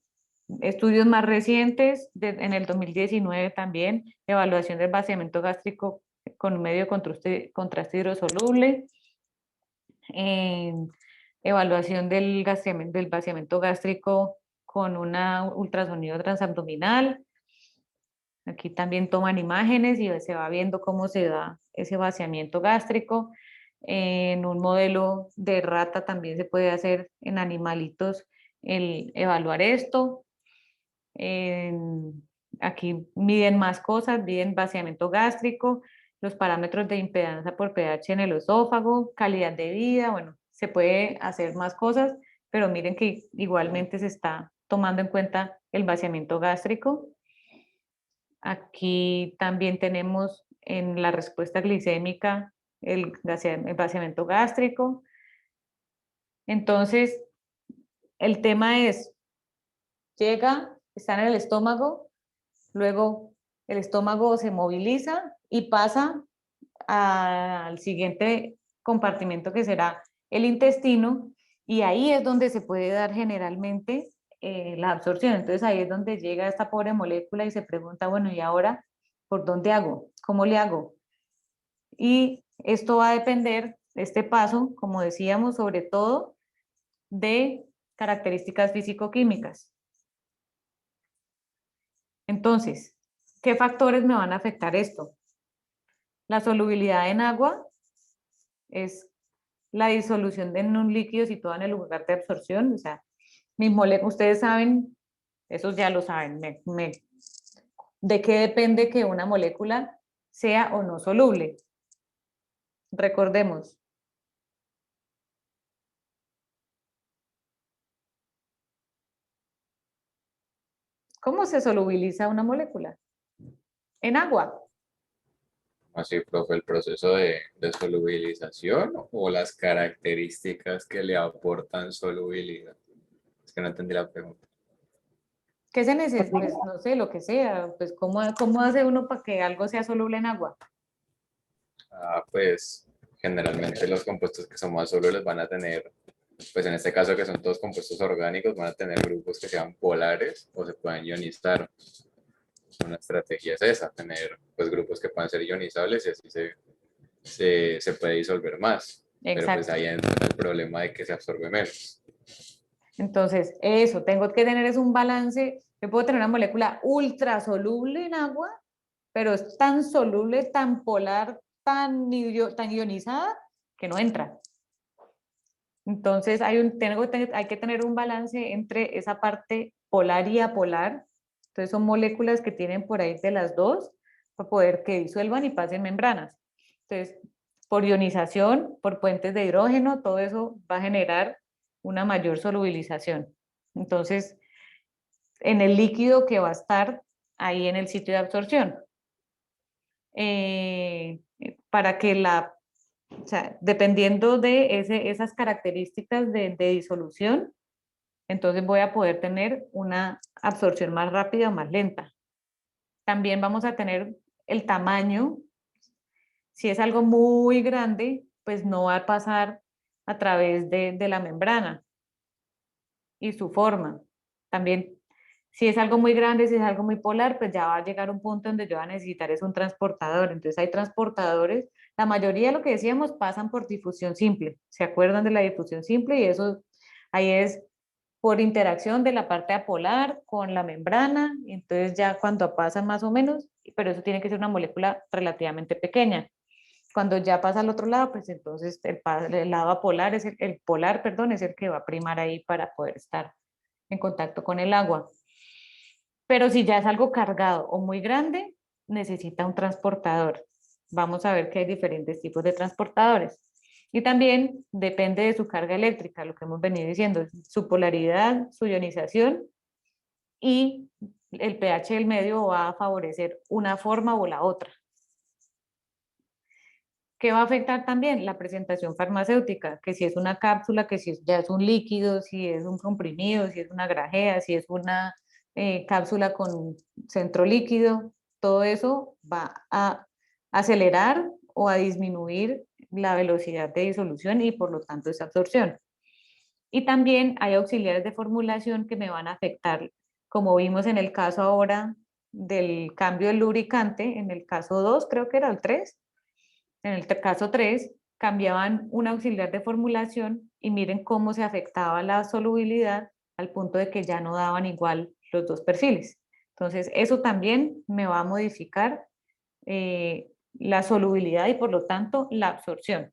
Estudios más recientes, en el 2019 también, evaluación del vaciamiento gástrico con un medio de contraste hidrosoluble, evaluación del vaciamiento gástrico con un ultrasonido transabdominal. Aquí también toman imágenes y se va viendo cómo se da ese vaciamiento gástrico. En un modelo de rata también se puede hacer en animalitos el evaluar esto. Aquí miden más cosas, miden vaciamiento gástrico, los parámetros de impedancia por pH en el esófago, calidad de vida, bueno, se puede hacer más cosas, pero miren que igualmente se está tomando en cuenta el vaciamiento gástrico. Aquí también tenemos en la respuesta glicémica el vaciamiento gástrico. Entonces, el tema es, está en el estómago, luego el estómago se moviliza y pasa al siguiente compartimento que será el intestino, y ahí es donde se puede dar generalmente la absorción. Entonces ahí es donde llega esta pobre molécula y se pregunta, bueno, ¿y ahora por dónde hago? ¿Cómo le hago? Y esto va a depender, este paso, como decíamos, sobre todo de características físico-químicas. Entonces, ¿qué factores me van a afectar esto? La solubilidad en agua es la disolución en un líquido situado en el lugar de absorción. O sea, mis moléculas, ustedes saben, esos ya lo saben, de qué depende que una molécula sea o no soluble. Recordemos. ¿Cómo se solubiliza una molécula? En agua. Así, profe, el proceso de solubilización o las características que le aportan solubilidad. Es que no entendí la pregunta. ¿Qué se necesita? Pues no sé, lo que sea. Pues ¿cómo hace uno para que algo sea soluble en agua? Pues generalmente los compuestos que son más solubles van a tener, pues en este caso que son todos compuestos orgánicos, van a tener grupos que sean polares o se pueden ionizar. Una estrategia es esa, tener pues grupos que puedan ser ionizables y así se puede disolver más. Pero pues Exacto. ahí entra el problema de que se absorbe menos. Entonces, eso, tengo que tener es un balance Yo puedo tener una molécula ultra soluble en agua, pero es tan soluble, tan polar, tan ionizada, que no entra. Entonces hay que tener un balance entre esa parte polar y apolar. Entonces son moléculas que tienen por ahí de las dos para poder que disuelvan y pasen membranas. Entonces, por ionización, por puentes de hidrógeno, todo eso va a generar una mayor solubilización. Entonces, en el líquido que va a estar ahí en el sitio de absorción. Para que o sea, dependiendo de esas características de disolución, entonces voy a poder tener una absorción más rápida o más lenta. También vamos a tener el tamaño. Si es algo muy grande, pues no va a pasar a través de la membrana y su forma. También, si es algo muy grande, si es algo muy polar, pues ya va a llegar un punto donde yo voy a necesitar es un transportador. Entonces hay transportadores, la mayoría de lo que decíamos pasan por difusión simple. ¿Se acuerdan de la difusión simple? Y eso ahí es por interacción de la parte apolar con la membrana, y entonces ya cuando pasan más o menos, pero eso tiene que ser una molécula relativamente pequeña. Cuando ya pasa al otro lado, pues entonces el lado apolar, el polar, perdón, es el que va a primar ahí para poder estar en contacto con el agua. Pero si ya es algo cargado o muy grande, necesita un transportador. Vamos a ver que hay diferentes tipos de transportadores. Y también depende de su carga eléctrica, lo que hemos venido diciendo, su polaridad, su ionización y el pH del medio va a favorecer una forma o la otra. ¿Qué va a afectar también? La presentación farmacéutica, que si es una cápsula, que si ya es un líquido, si es un comprimido, si es una grajea, si es una cápsula con centro líquido, todo eso va a acelerar o a disminuir la velocidad de disolución y por lo tanto esa absorción. Y también hay auxiliares de formulación que me van a afectar, como vimos en el caso ahora del cambio del lubricante, en el caso 2 creo que era el 3, en el caso 3 cambiaban un auxiliar de formulación y miren cómo se afectaba la solubilidad al punto de que ya no daban igual los dos perfiles. Entonces, eso también me va a modificar la solubilidad y por lo tanto la absorción.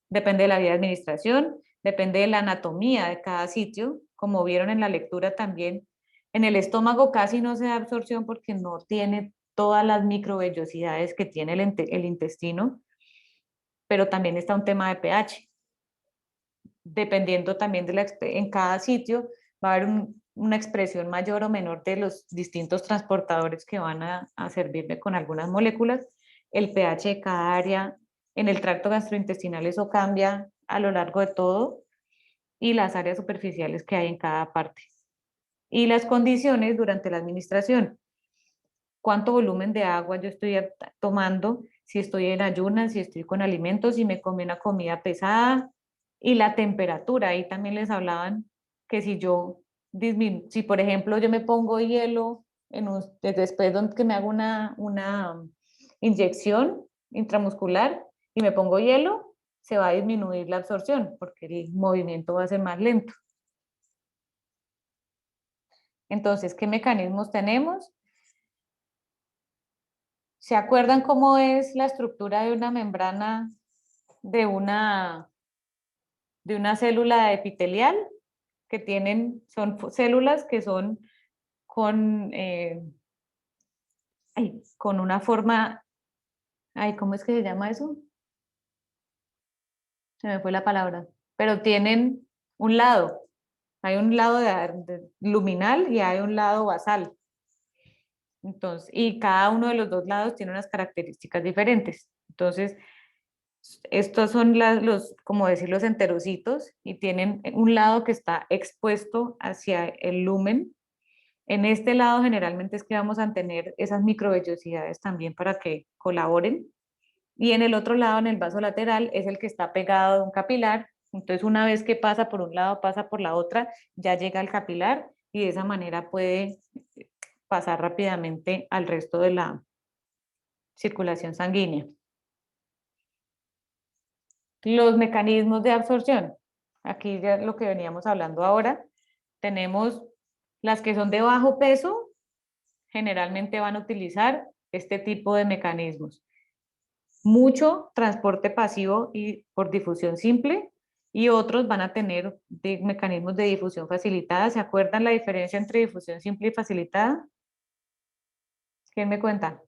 Depende de la vía de administración, depende de la anatomía de cada sitio, como vieron en la lectura también. En el estómago casi no se da absorción porque no tiene todas las microvellosidades que tiene el intestino, pero también está un tema de pH. Dependiendo también en cada sitio va a haber una expresión mayor o menor de los distintos transportadores que van a servirme con algunas moléculas. El pH de cada área en el tracto gastrointestinal, eso cambia a lo largo de todo, y las áreas superficiales que hay en cada parte. Y las condiciones durante la administración. Cuánto volumen de agua yo estoy tomando, si estoy en ayunas, si estoy con alimentos, si me comí una comida pesada, y la temperatura. Ahí también les hablaban que si por ejemplo yo me pongo hielo después de que me hago una inyección intramuscular y me pongo hielo, se va a disminuir la absorción porque el movimiento va a ser más lento. Entonces, ¿qué mecanismos tenemos? ¿Se acuerdan cómo es la estructura de una membrana de una célula epitelial? Que son células que son con una forma, ¿cómo es que se llama eso? Se me fue la palabra, pero tienen un lado, hay un lado luminal y hay un lado basal. Entonces, y cada uno de los dos lados tiene unas características diferentes. Entonces, estos son como decir, los enterocitos, y tienen un lado que está expuesto hacia el lumen. En este lado generalmente es que vamos a tener esas microvellosidades también para que colaboren. Y en el otro lado, en el vaso lateral, es el que está pegado a un capilar. Entonces, una vez que pasa por un lado, pasa por la otra, ya llega al capilar y de esa manera puede pasar rápidamente al resto de la circulación sanguínea. Los mecanismos de absorción. Aquí ya lo que veníamos hablando ahora. Tenemos Las que son de bajo peso generalmente van a utilizar este tipo de mecanismos. Mucho transporte pasivo y por difusión simple, y otros van a tener mecanismos de difusión facilitada. ¿Se acuerdan la diferencia entre difusión simple y facilitada? ¿Quién me cuenta?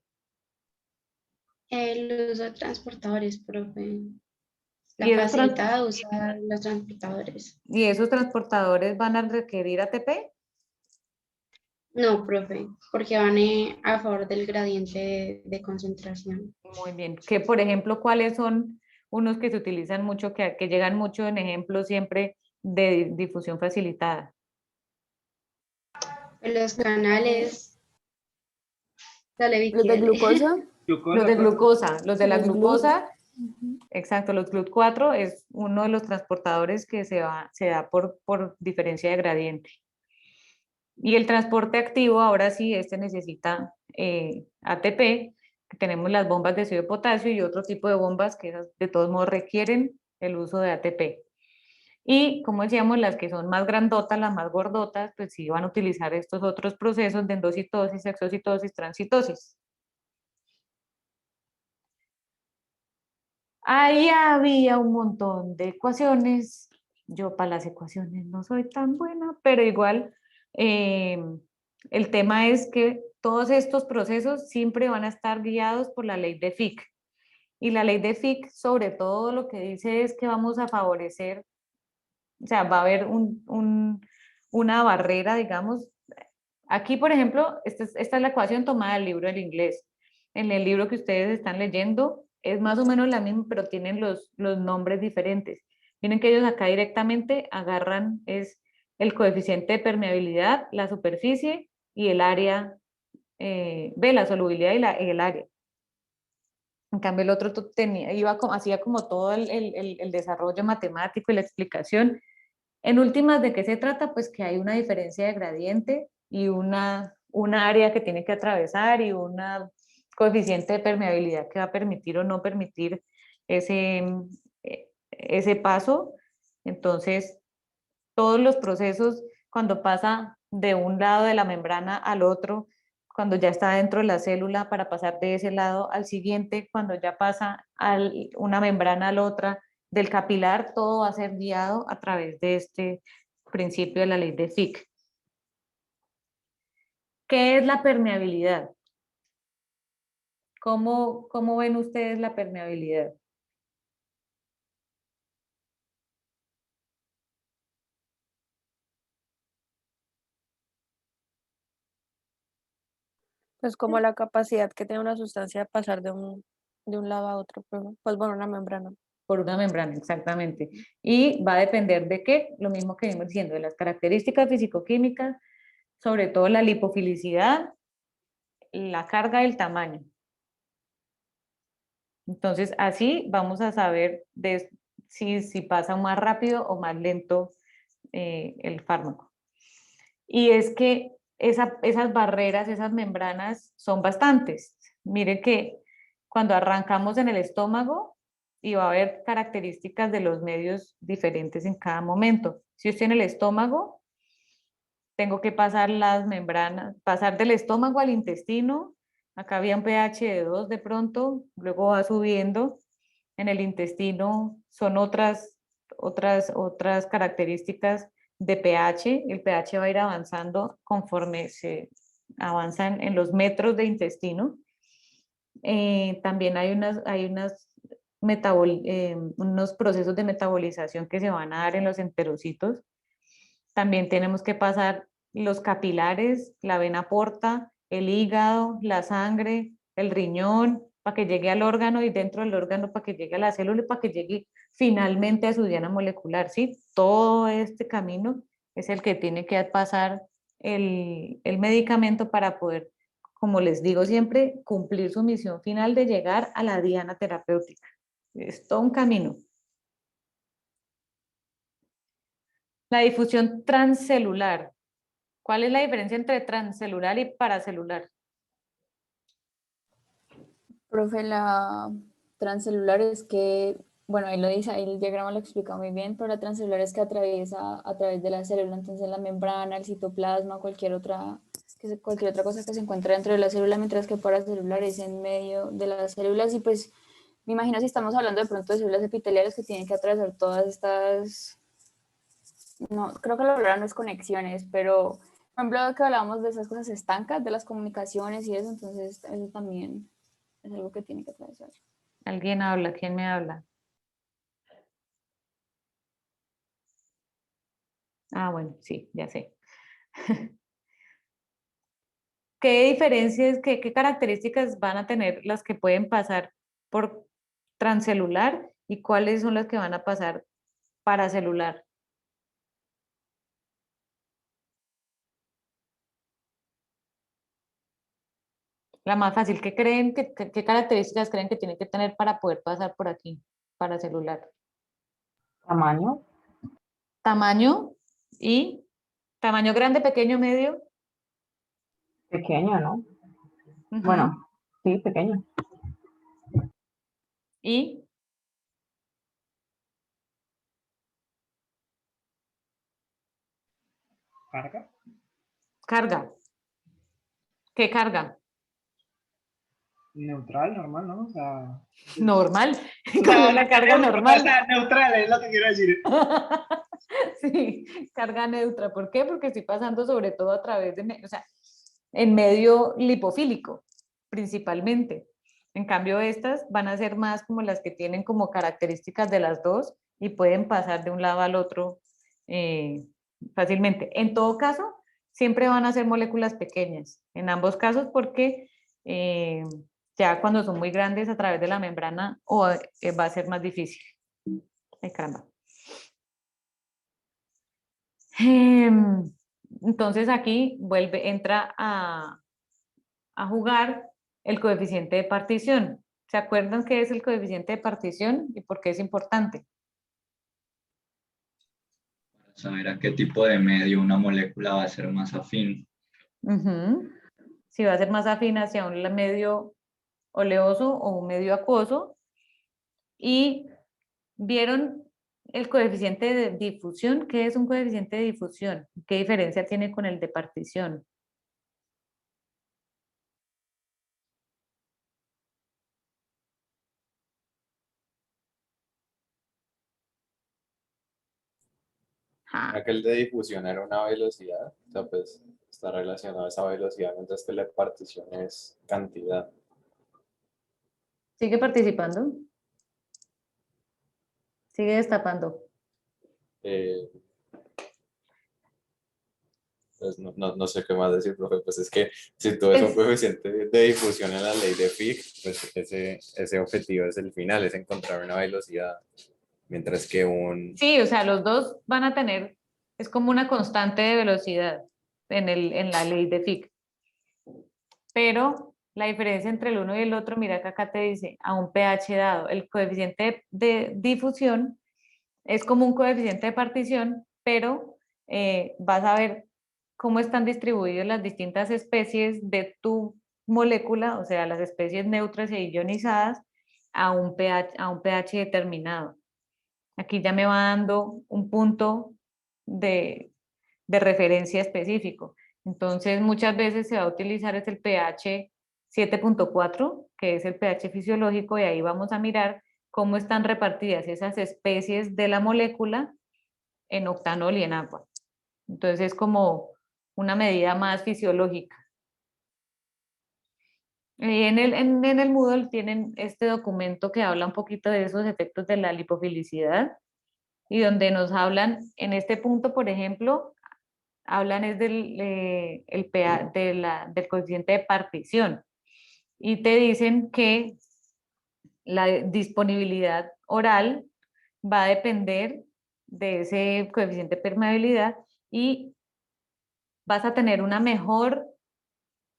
El uso de transportadores, profe. La ¿Y esos, facilitada usa los transportadores. ¿Y esos transportadores van a requerir ATP? No, profe, porque van a favor del gradiente de concentración. Muy bien. Que, por ejemplo, ¿cuáles son unos que se utilizan mucho, que llegan mucho en ejemplos siempre de difusión facilitada? Los canales, dale, Los Vicky, de dale. glucosa, Los de glucosa, los de la los GLUT. glucosa, exacto, los GLUT4 es uno de los transportadores que se da por diferencia de gradiente. Y el transporte activo, ahora sí, este necesita ATP, que tenemos las bombas de sodio de potasio y otro tipo de bombas que de todos modos requieren el uso de ATP. Y como decíamos, las que son más grandotas, las más gordotas, pues sí van a utilizar estos otros procesos de endocitosis, exocitosis, transcitosis. Ahí había un montón de ecuaciones. Yo para las ecuaciones no soy tan buena, pero igual el tema es que todos estos procesos siempre van a estar guiados por la ley de Fick. Y la ley de Fick, sobre todo, lo que dice es que vamos a favorecer, o sea, va a haber una barrera, digamos. Aquí, por ejemplo, esta es la ecuación tomada del libro del inglés. En el libro que ustedes están leyendo es más o menos la misma, pero tienen los nombres diferentes. Miren que ellos acá directamente agarran es el coeficiente de permeabilidad, la superficie y el área, la solubilidad y el área. En cambio, el otro hacía como todo el desarrollo matemático y la explicación. En últimas, ¿de qué se trata? Pues que hay una diferencia de gradiente y una área que tiene que atravesar y una coeficiente de permeabilidad que va a permitir o no permitir ese paso. Entonces, todos los procesos, cuando pasa de un lado de la membrana al otro, cuando ya está dentro de la célula para pasar de ese lado al siguiente, cuando ya pasa una membrana a la otra, del capilar, todo va a ser guiado a través de este principio de la ley de Fick. ¿Qué es la permeabilidad? ¿Cómo ven ustedes la permeabilidad? Pues como la capacidad que tiene una sustancia de pasar de un lado a otro, pues bueno, una membrana. Por una membrana, exactamente. Y va a depender de qué, lo mismo que vimos diciendo, de las características fisicoquímicas, sobre todo la lipofilicidad, la carga y el tamaño. Entonces, así vamos a saber si pasa más rápido o más lento el fármaco. Y es que esas barreras, esas membranas son bastantes. Mire que cuando arrancamos en el estómago, y va a haber características de los medios diferentes en cada momento. Si yo estoy en el estómago, tengo que pasar las membranas, pasar del estómago al intestino. Acá había un pH de 2 de pronto, luego va subiendo. En el intestino son otras características de pH. El pH va a ir avanzando conforme se avanzan en los metros de intestino. También hay unos procesos de metabolización que se van a dar en los enterocitos. También tenemos que pasar los capilares, la vena porta, el hígado, la sangre, el riñón, para que llegue al órgano y dentro del órgano para que llegue a la célula y para que llegue finalmente a su diana molecular. ¿Sí? Todo este camino es el que tiene que pasar el medicamento para poder, como les digo siempre, cumplir su misión final de llegar a la diana terapéutica. Es todo un camino. La difusión transcelular. ¿Cuál es la diferencia entre transcelular y paracelular? profe, la transcelular es que bueno, ahí lo dice, ahí el diagrama lo explica muy bien, pero la transcelular es que atraviesa a través de la célula, entonces la membrana, el citoplasma, cualquier otra cosa que se encuentre dentro de la célula, mientras que paracelular es en medio de las células. Y pues me imagino si estamos hablando de pronto de células epiteliales que tienen que atravesar todas estas, no, creo que lo hablaron las conexiones, pero por ejemplo que hablábamos de esas cosas estancas, de las comunicaciones y eso, entonces eso también es algo que tiene que atravesar. ¿Alguien habla? ¿Quién me habla? Ah, bueno, sí, ya sé. ¿Qué diferencias, qué características van a tener las que pueden pasar por transcelular y cuáles son las que van a pasar paracelular? La más fácil, qué características creen que tiene que tener para poder pasar por aquí, paracelular? Tamaño, Tamaño y tamaño grande, pequeño, medio. pequeño, ¿no? Ujú. Bueno, sí, pequeño. Y ¿Carga? carga. ¿Qué carga? Neutral, normal, ¿no? O sea, Normal. o ¿Cuál sea, es la carga o normal? sea, neutral es lo que quiero decir. Sí, carga neutra. ¿Por qué? Porque estoy pasando sobre todo a través de, o sea, en medio lipofílico, principalmente. En cambio, estas van a ser más como las que tienen como características de las dos y pueden pasar de un lado al otro fácilmente. En todo caso, siempre van a ser moléculas pequeñas, en ambos casos, porque ya cuando son muy grandes a través de la membrana va a ser más difícil. Ay, caramba. Entonces aquí entra a jugar el coeficiente de partición. ¿Se acuerdan qué es el coeficiente de partición y por qué es importante? Saber a qué tipo de medio una molécula va a ser más afín. Ujú. Si va a ser más afín hacia un medio oleoso o un medio acuoso. Y vieron el coeficiente de difusión. ¿Qué es un coeficiente de difusión? ¿Qué diferencia tiene con el de partición? Ah, Aquel de difusión era una velocidad, o sea, pues está relacionado a esa velocidad, mientras que la de partición es cantidad. ¿sigue participando? ¿Sigue destapando? Eh, pues no sé qué más decir, profe, pues es que si tú ves un coeficiente de difusión en la ley de Fick, pues ese objetivo es el final, es encontrar una velocidad, mientras que Sí, o sea, los dos van a tener, es como una constante de velocidad en la ley de Fick. Pero la diferencia entre el uno y el otro, mira que acá te dice a un pH dado, el coeficiente de difusión es como un coeficiente de partición, pero vas a ver cómo están distribuidas las distintas especies de tu molécula, o sea, las especies neutras e ionizadas a un pH determinado. Aquí ya me va dando un punto de referencia específico. Entonces, muchas veces se va a utilizar el pH 7.4, que es el pH fisiológico, y ahí vamos a mirar cómo están repartidas esas especies de la molécula en octanol y en agua. Entonces, es como una medida más fisiológica. En el Moodle tienen este documento que habla un poquito de esos efectos de la lipofilicidad y donde nos hablan, en este punto, por ejemplo, hablan es del coeficiente de partición y te dicen que la disponibilidad oral va a depender de ese coeficiente de permeabilidad y vas a tener una mejor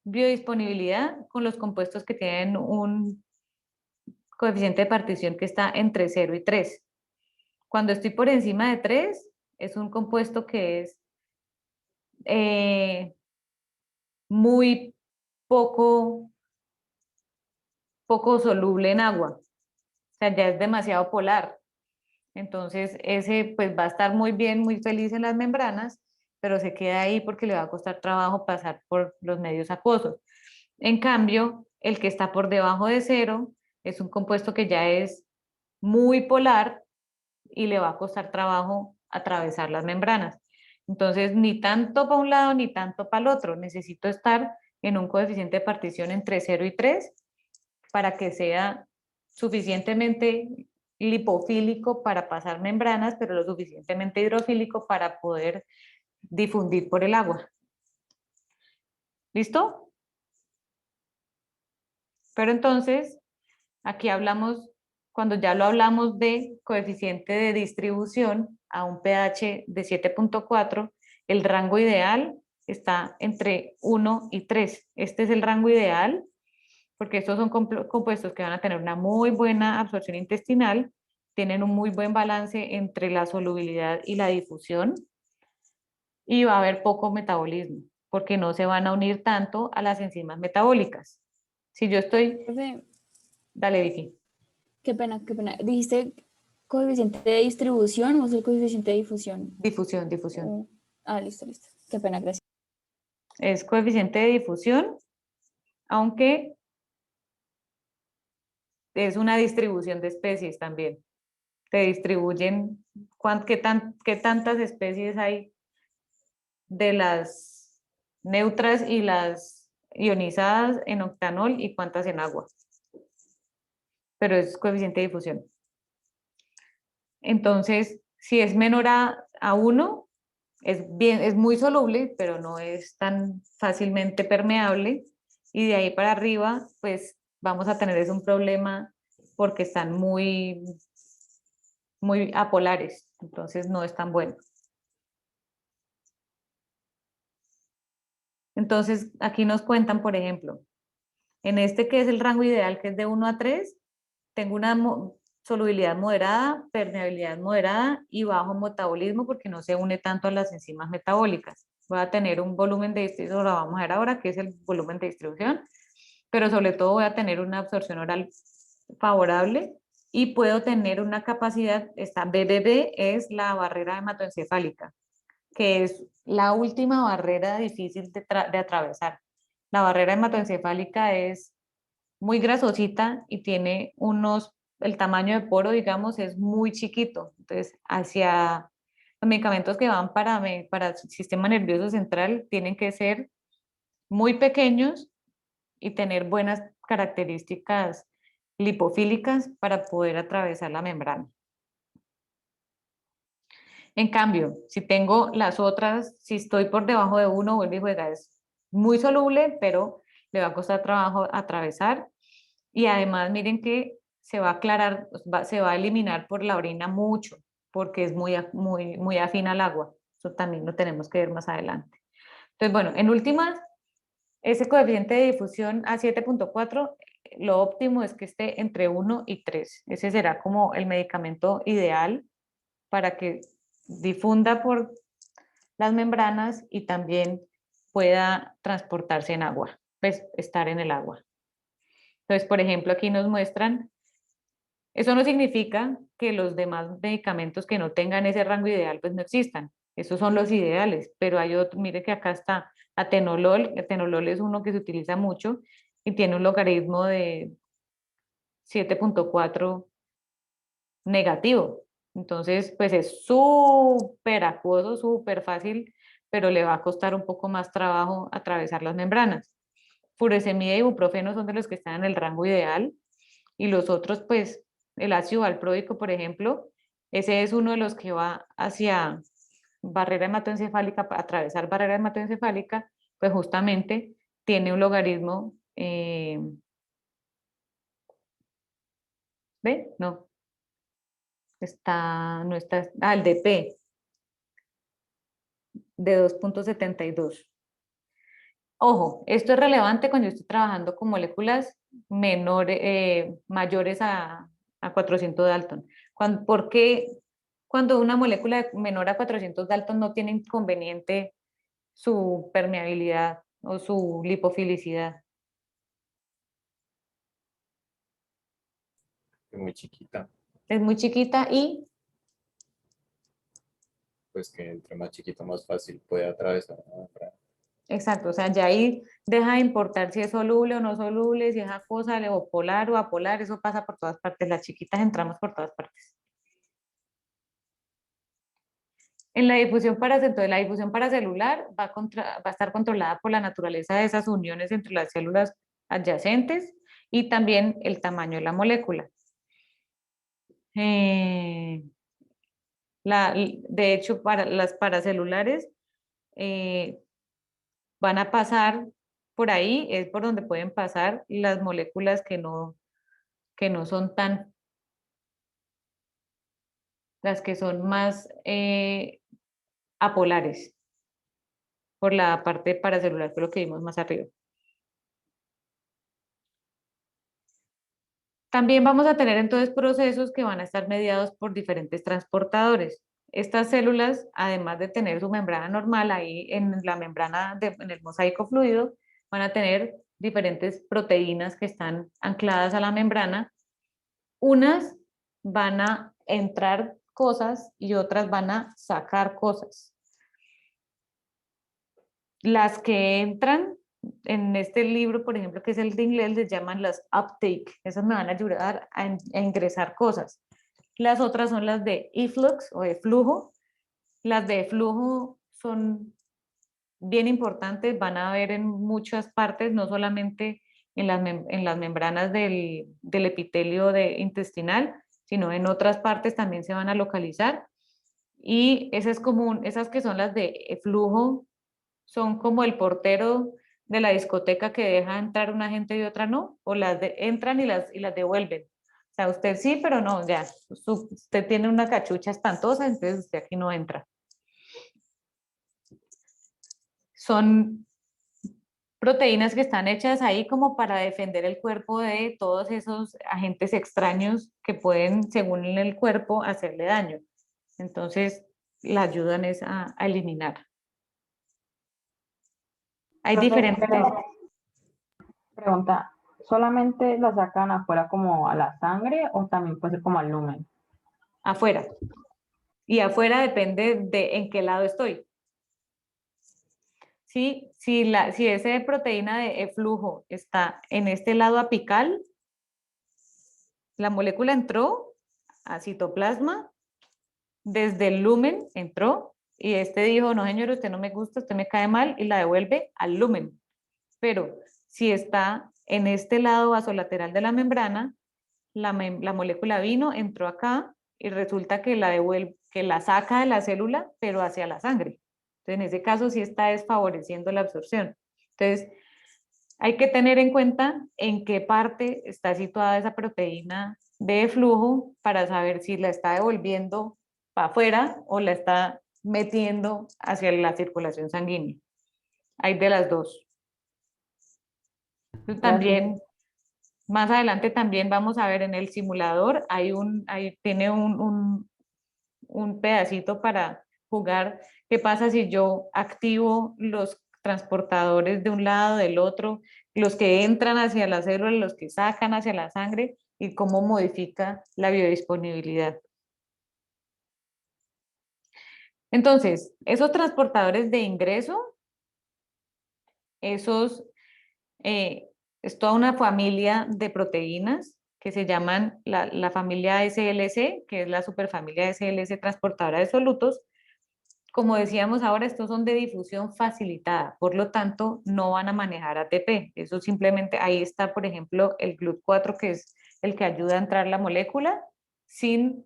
biodisponibilidad con los compuestos que tienen un coeficiente de partición que está entre 0 y 3. Cuando estoy por encima de 3, es un compuesto que es muy poco soluble en agua. O sea, ya es demasiado polar. Entonces, ese pues va a estar muy bien, muy feliz en las membranas, pero se queda ahí porque le va a costar trabajo pasar por los medios acuosos. En cambio, el que está por debajo de 0 es un compuesto que ya es muy polar y le va a costar trabajo atravesar las membranas. Entonces, ni tanto para un lado ni tanto para el otro. Necesito estar en un coeficiente de partición entre 0 y 3 para que sea suficientemente lipofílico para pasar membranas, pero lo suficientemente hidrofílico para poder difundir por el agua. ¿Listo? Pero entonces, aquí hablamos, cuando ya lo hablamos de coeficiente de distribución a un pH de 7.4, el rango ideal está entre 1 y 3. Este es el rango ideal porque estos son compuestos que van a tener una muy buena absorción intestinal, tienen un muy buen balance entre la solubilidad y la difusión, y va a haber poco metabolismo, porque no se van a unir tanto a las enzimas metabólicas. Si yo estoy... Profe, Dale, Vicky. qué pena, qué pena. ¿Dijiste coeficiente de distribución o es el coeficiente de difusión? Difusión, difusión. Listo, listo. Qué pena, gracias. Es coeficiente de difusión, aunque es una distribución de especies también. Se distribuyen, qué tantas especies hay de las neutras y las ionizadas en octanol y cuántas en agua. Pero es coeficiente de difusión. Entonces, si es menor a 1, es muy soluble, pero no es tan fácilmente permeable. Y de ahí para arriba, pues vamos a tener un problema porque están muy apolares. Entonces no es tan bueno. Entonces, aquí nos cuentan, por ejemplo, en este que es el rango ideal, que es de 1 a 3, tengo una solubilidad moderada, permeabilidad moderada y bajo metabolismo porque no se une tanto a las enzimas metabólicas. Voy a tener un volumen de distribución, lo vamos a ver ahora, que es el volumen de distribución, pero sobre todo voy a tener una absorción oral favorable y puedo tener una capacidad, esta BBB es la barrera hematoencefálica, que es la última barrera difícil de atravesar. La barrera hematoencefálica es muy grasosita y tiene el tamaño de poro, digamos, es muy chiquito. Entonces, hacia los medicamentos que van para el sistema nervioso central tienen que ser muy pequeños y tener buenas características lipofílicas para poder atravesar la membrana. En cambio, si tengo las otras, si estoy por debajo de 1, vuelve y juega, es muy soluble, pero le va a costar trabajo atravesar. Y además, miren que se va a aclarar, se va a eliminar por la orina mucho, porque es muy afín al agua. Eso también lo tenemos que ver más adelante. Entonces, bueno, en últimas, ese coeficiente de difusión a 7.4, lo óptimo es que esté entre 1 y 3. Ese será como el medicamento ideal para que difunda por las membranas y también pueda transportarse en agua, pues estar en el agua. Entonces, por ejemplo, aquí nos muestran, eso no significa que los demás medicamentos que no tengan ese rango ideal pues no existan. Esos son los ideales, pero hay otro, mire que acá está atenolol. Atenolol es uno que se utiliza mucho y tiene un logaritmo de 7.4 negativo. Entonces, pues es súper acuoso, súper fácil, pero le va a costar un poco más trabajo atravesar las membranas. Furosemida y ibuprofeno son de los que están en el rango ideal y los otros, pues el ácido valproico, por ejemplo, ese es uno de los que va hacia barrera hematoencefálica, para atravesar barrera hematoencefálica, pues justamente tiene un logaritmo, ¿ve? No, no está, el de P, de 2.72. Ojo, esto es relevante cuando yo estoy trabajando con moléculas mayores a 400 Dalton. ¿Por qué cuando una molécula menor a 400 Dalton no tiene inconveniente su permeabilidad o su lipofilicidad? Es muy chiquita. Es muy chiquita y pues que entre más chiquito, más fácil puede atravesar una membrana. Exacto, o sea, ya ahí deja de importar si es soluble o no soluble, si es acuosa o polar o apolar, eso pasa por todas partes, las chiquitas entramos por todas partes. En la difusión entonces la difusión paracelular va a estar controlada por la naturaleza de esas uniones entre las células adyacentes y también el tamaño de la molécula. De hecho, para las paracelulares van a pasar por ahí, es por donde pueden pasar las moléculas que no son tan, las que son más apolares, por la parte paracelular, que es lo que vimos más arriba. También vamos a tener entonces procesos que van a estar mediados por diferentes transportadores. Estas células, además de tener su membrana normal ahí en la membrana, en el mosaico fluido, van a tener diferentes proteínas que están ancladas a la membrana. Unas van a entrar cosas y otras van a sacar cosas. Las que entran en este libro, por ejemplo, que es el de inglés, les llaman las uptake. Esas me van a ayudar a ingresar cosas. Las otras son las de efflux o de flujo. Las de flujo son bien importantes, van a ver en muchas partes, no solamente en las membranas del epitelio intestinal, sino en otras partes también se van a localizar. Y esas que son las de flujo, son como el portero de la discoteca que deja entrar una gente y otra no, o entran y las devuelven. O sea, usted sí, pero no, ya, usted tiene una cachucha espantosa, entonces usted aquí no entra. Son proteínas que están hechas ahí como para defender el cuerpo de todos esos agentes extraños que pueden, según el cuerpo, hacerle daño. Entonces, la ayudan es a eliminar. Hay diferentes... Pregunta, ¿solamente la sacan afuera como a la sangre o también puede ser como al lumen? Afuera. Y afuera depende de en qué lado estoy. Si esa proteína de flujo está en este lado apical, la molécula entró a citoplasma, desde el lumen entró, y este dijo, no señor, usted no me gusta, usted me cae mal, y la devuelve al lumen. Pero si está en este lado vasolateral de la membrana, la molécula vino, entró acá, y resulta que la saca de la célula, pero hacia la sangre. Entonces, en ese caso sí está desfavoreciendo la absorción. Entonces, hay que tener en cuenta en qué parte está situada esa proteína de flujo para saber si la está devolviendo para afuera o la está metiendo hacia la circulación sanguínea. Hay de las dos. También, más adelante también vamos a ver en el simulador, tiene un pedacito para jugar. ¿Qué pasa si yo activo los transportadores de un lado, del otro, los que entran hacia la célula, los que sacan hacia la sangre, y cómo modifica la biodisponibilidad? Entonces, esos transportadores de ingreso, es toda una familia de proteínas que se llaman la familia SLC, que es la superfamilia SLC transportadora de solutos. Como decíamos ahora, estos son de difusión facilitada, por lo tanto no van a manejar ATP. Eso simplemente, ahí está, por ejemplo, el GLUT4, que es el que ayuda a entrar la molécula sin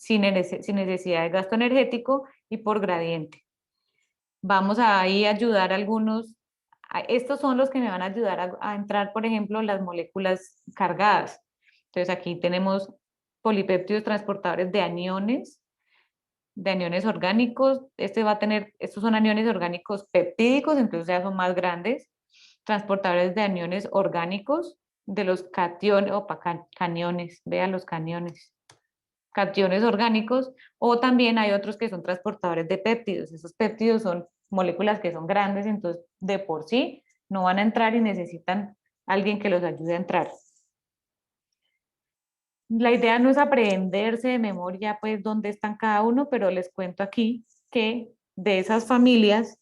necesidad de gasto energético y por gradiente. Vamos a ahí ayudar a algunos. Estos son los que me van a ayudar a entrar, por ejemplo, las moléculas cargadas. Entonces aquí tenemos polipéptidos transportadores de aniones orgánicos. Estos son aniones orgánicos peptídicos, entonces ya son más grandes. Transportadores de aniones orgánicos, de los cationes, caniones, vean los caniones. Cationes orgánicos, o también hay otros que son transportadores de péptidos. Esos péptidos son moléculas que son grandes, entonces de por sí no van a entrar y necesitan alguien que los ayude a entrar. La idea no es aprenderse de memoria pues dónde están cada uno, pero les cuento aquí que de esas familias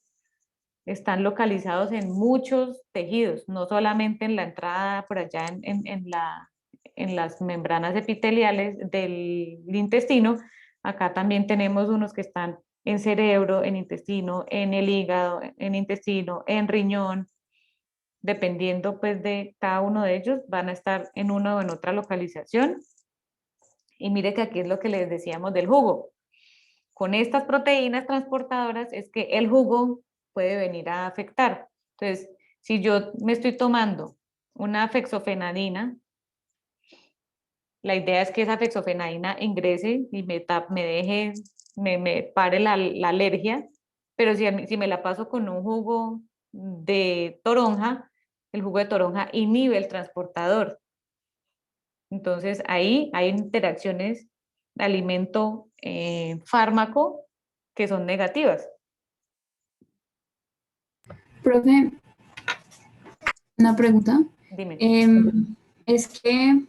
están localizados en muchos tejidos, no solamente en la entrada por allá en las membranas epiteliales del intestino, acá también tenemos unos que están en cerebro, en intestino, en el hígado, en intestino, en riñón, dependiendo pues de cada uno de ellos, van a estar en una o en otra localización. Y mire que aquí es lo que les decíamos del jugo. Con estas proteínas transportadoras es que el jugo puede venir a afectar. Entonces, si yo me estoy tomando una fexofenadina, la idea es que esa fexofenadina ingrese y me deje, me pare la alergia, pero si me la paso con un jugo de toronja, el jugo de toronja inhibe el transportador. Entonces, ahí hay interacciones alimento-fármaco que son negativas. Profe, una pregunta. Dime. Es que,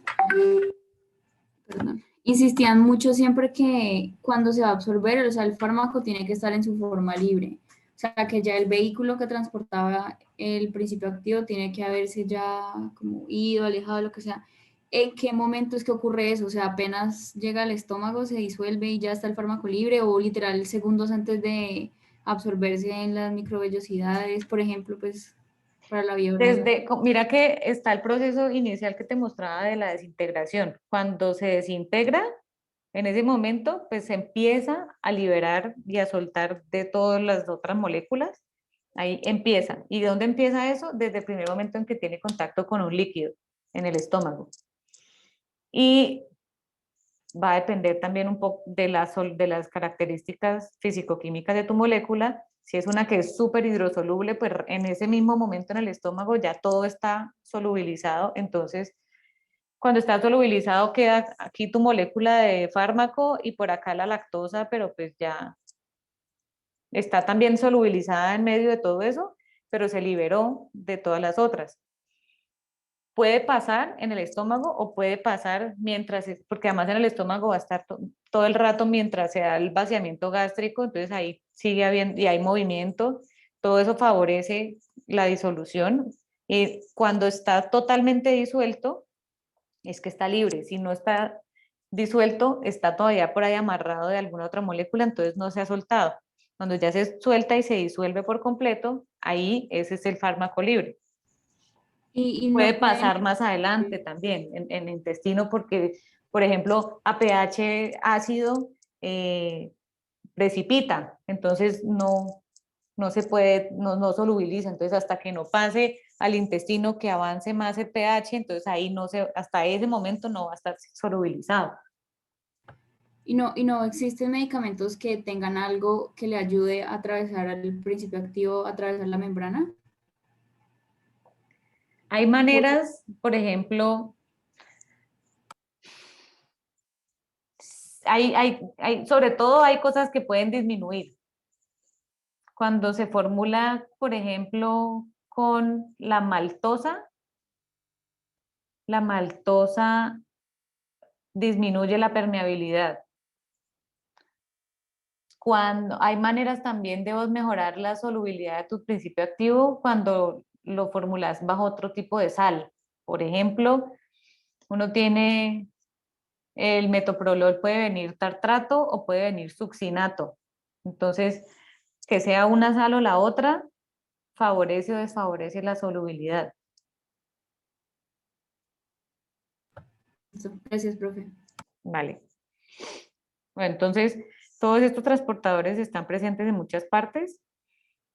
perdón, insistían mucho siempre que cuando se va a absorber, o sea, el fármaco tiene que estar en su forma libre. O sea, que ya el vehículo que transportaba el principio activo tiene que haberse ya como ido, alejado, lo que sea. ¿En qué momento es que ocurre eso? O sea, apenas llega al estómago, se disuelve y ya está el fármaco libre, o literal segundos antes de absorberse en las microvellosidades, por ejemplo, pues para la biología. Mira que está el proceso inicial que te mostraba de la desintegración. Cuando se desintegra, en ese momento, pues se empieza a liberar y a soltar de todas las otras moléculas. Ahí empieza. ¿Y de dónde empieza eso? Desde el primer momento en que tiene contacto con un líquido en el estómago. Y va a depender también un poco de las características físico-químicas de tu molécula. Si es una que es súper hidrosoluble, pues en ese mismo momento en el estómago ya todo está solubilizado. Entonces, cuando está solubilizado, queda aquí tu molécula de fármaco y por acá la lactosa, pero pues ya está también solubilizada en medio de todo eso, pero se liberó de todas las otras. Puede pasar en el estómago o puede pasar mientras, porque además en el estómago va a estar todo el rato mientras se da el vaciamiento gástrico, entonces ahí sigue habiendo y hay movimiento, todo eso favorece la disolución. Y cuando está totalmente disuelto, es que está libre. Si no está disuelto, está todavía por ahí amarrado de alguna otra molécula, entonces no se ha soltado. Cuando ya se suelta y se disuelve por completo, ahí ese es el fármaco libre. Y Puede no pasar pueden, más adelante también en el intestino porque, por ejemplo, a pH ácido precipita, entonces no se puede, no solubiliza, entonces hasta que no pase al intestino que avance más el pH, entonces ahí hasta ese momento no va a estar solubilizado. y no existen medicamentos que tengan algo que le ayude a atravesar al principio activo, a atravesar la membrana. Hay maneras, por ejemplo, sobre todo hay cosas que pueden disminuir. Cuando se formula, por ejemplo, con la maltosa disminuye la permeabilidad. Cuando hay maneras también de vos mejorar la solubilidad de tu principio activo cuando lo formulas bajo otro tipo de sal. Por ejemplo, uno tiene el metoprolol, puede venir tartrato o puede venir succinato. Entonces, que sea una sal o la otra, favorece o desfavorece la solubilidad. Gracias, profe. Vale. Bueno, entonces, todos estos transportadores están presentes en muchas partes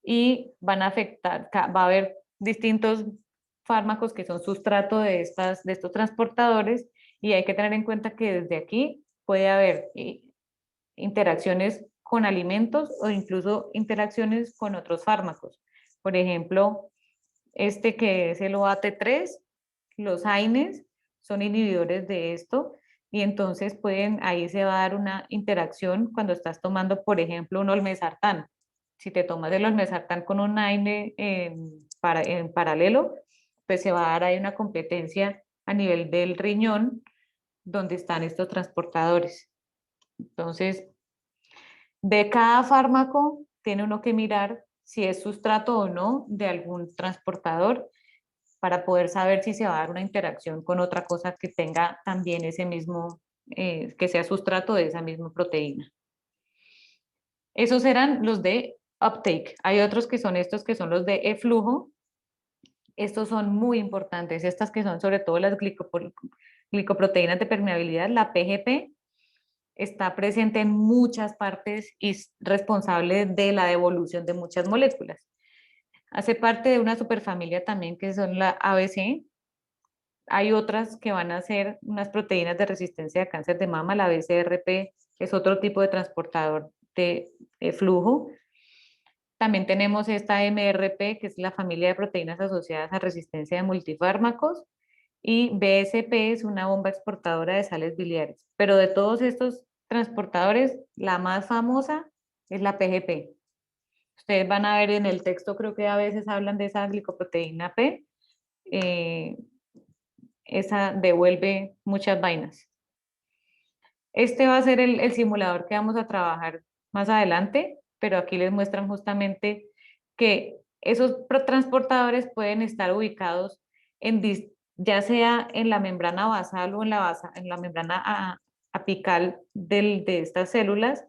y van a afectar, va a haber distintos fármacos que son sustrato de estos transportadores y hay que tener en cuenta que desde aquí puede haber interacciones con alimentos o incluso interacciones con otros fármacos. Por ejemplo, este que es el OAT3, los AINES son inhibidores de esto y entonces ahí se va a dar una interacción cuando estás tomando, por ejemplo, un olmesartán. Si te tomas el olmesartán con un AINE en paralelo, pues se va a dar ahí una competencia a nivel del riñón donde están estos transportadores. Entonces, de cada fármaco tiene uno que mirar si es sustrato o no de algún transportador para poder saber si se va a dar una interacción con otra cosa que tenga también ese mismo, que sea sustrato de esa misma proteína. Esos eran los de uptake. Hay otros que son estos que son los de eflujo. Estos son muy importantes, estas que son sobre todo las glicoproteínas de permeabilidad, la PGP, está presente en muchas partes y es responsable de la devolución de muchas moléculas. Hace parte de una superfamilia también que son la ABC. Hay otras que van a ser unas proteínas de resistencia a cáncer de mama, la BCRP es otro tipo de transportador de flujo. También tenemos esta MRP, que es la familia de proteínas asociadas a resistencia de multifármacos, y BSP es una bomba exportadora de sales biliares. Pero de todos estos transportadores, la más famosa es la PGP. Ustedes van a ver en el texto, creo que a veces hablan de esa glicoproteína P. Esa devuelve muchas vainas. Este va a ser el simulador que vamos a trabajar más adelante, pero aquí les muestran justamente que esos transportadores pueden estar ubicados en, ya sea en la membrana basal o en la membrana apical de estas células,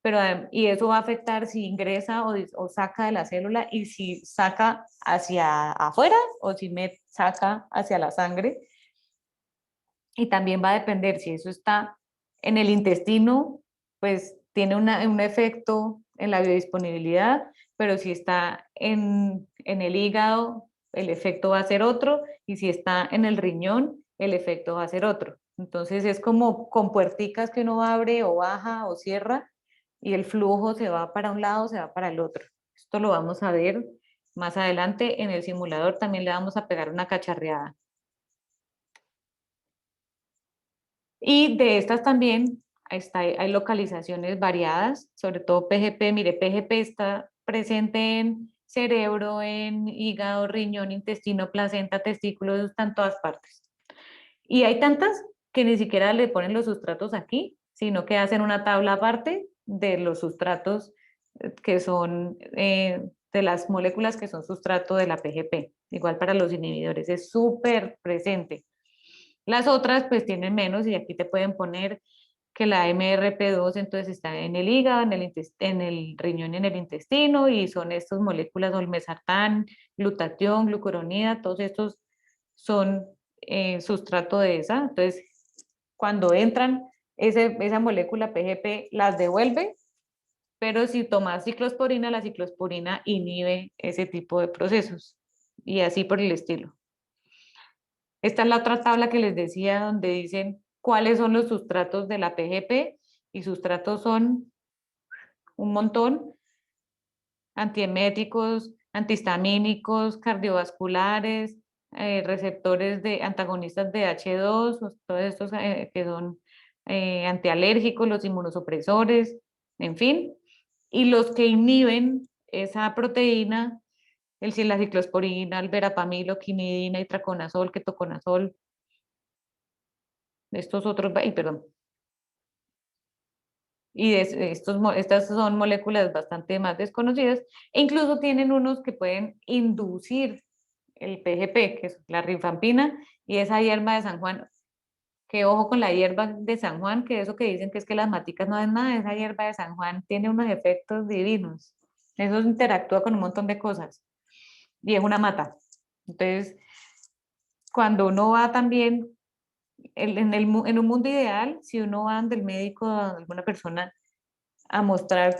pero, y eso va a afectar si ingresa o saca de la célula y si saca hacia afuera o si saca hacia la sangre. Y también va a depender si eso está en el intestino, pues tiene un efecto en la biodisponibilidad, pero si está en el hígado, el efecto va a ser otro, y si está en el riñón, el efecto va a ser otro. Entonces es como con puerticas que uno abre o baja o cierra, y el flujo se va para un lado, se va para el otro. Esto lo vamos a ver más adelante en el simulador, también le vamos a pegar una cacharreada. Y de estas también hay localizaciones variadas, sobre todo PGP. Mire, PGP está presente en cerebro, en hígado, riñón, intestino, placenta, testículos, está en todas partes. Y hay tantas que ni siquiera le ponen los sustratos aquí, sino que hacen una tabla aparte de los sustratos que son, de las moléculas que son sustrato de la PGP. Igual para los inhibidores, es súper presente. Las otras pues tienen menos y aquí te pueden poner que la MRP2 entonces está en el hígado, en el riñón y en el intestino, y son estas moléculas olmesartán, glutatión, glucuronida, todos estos son sustrato de esa. Entonces, cuando entran, esa molécula PGP las devuelve, pero si tomas ciclosporina, la ciclosporina inhibe ese tipo de procesos y así por el estilo. Esta es la otra tabla que les decía donde dicen cuáles son los sustratos de la PGP, y sustratos son un montón: antieméticos, antihistamínicos, cardiovasculares, receptores de antagonistas de H2, todos estos que son antialérgicos, los inmunosupresores, en fin, y los que inhiben esa proteína, la ciclosporina, el verapamilo, quinidina, itraconazol, ketoconazol, estos otros, perdón. Y estas son moléculas bastante más desconocidas, e incluso tienen unos que pueden inducir el PGP, que es la rifampina y esa hierba de San Juan. Que ojo con la hierba de San Juan, que eso que dicen que es que las maticas no hacen nada, esa hierba de San Juan tiene unos efectos divinos. Eso interactúa con un montón de cosas y es una mata. Entonces, cuando uno va también, en un mundo ideal, si uno va del médico a alguna persona a mostrar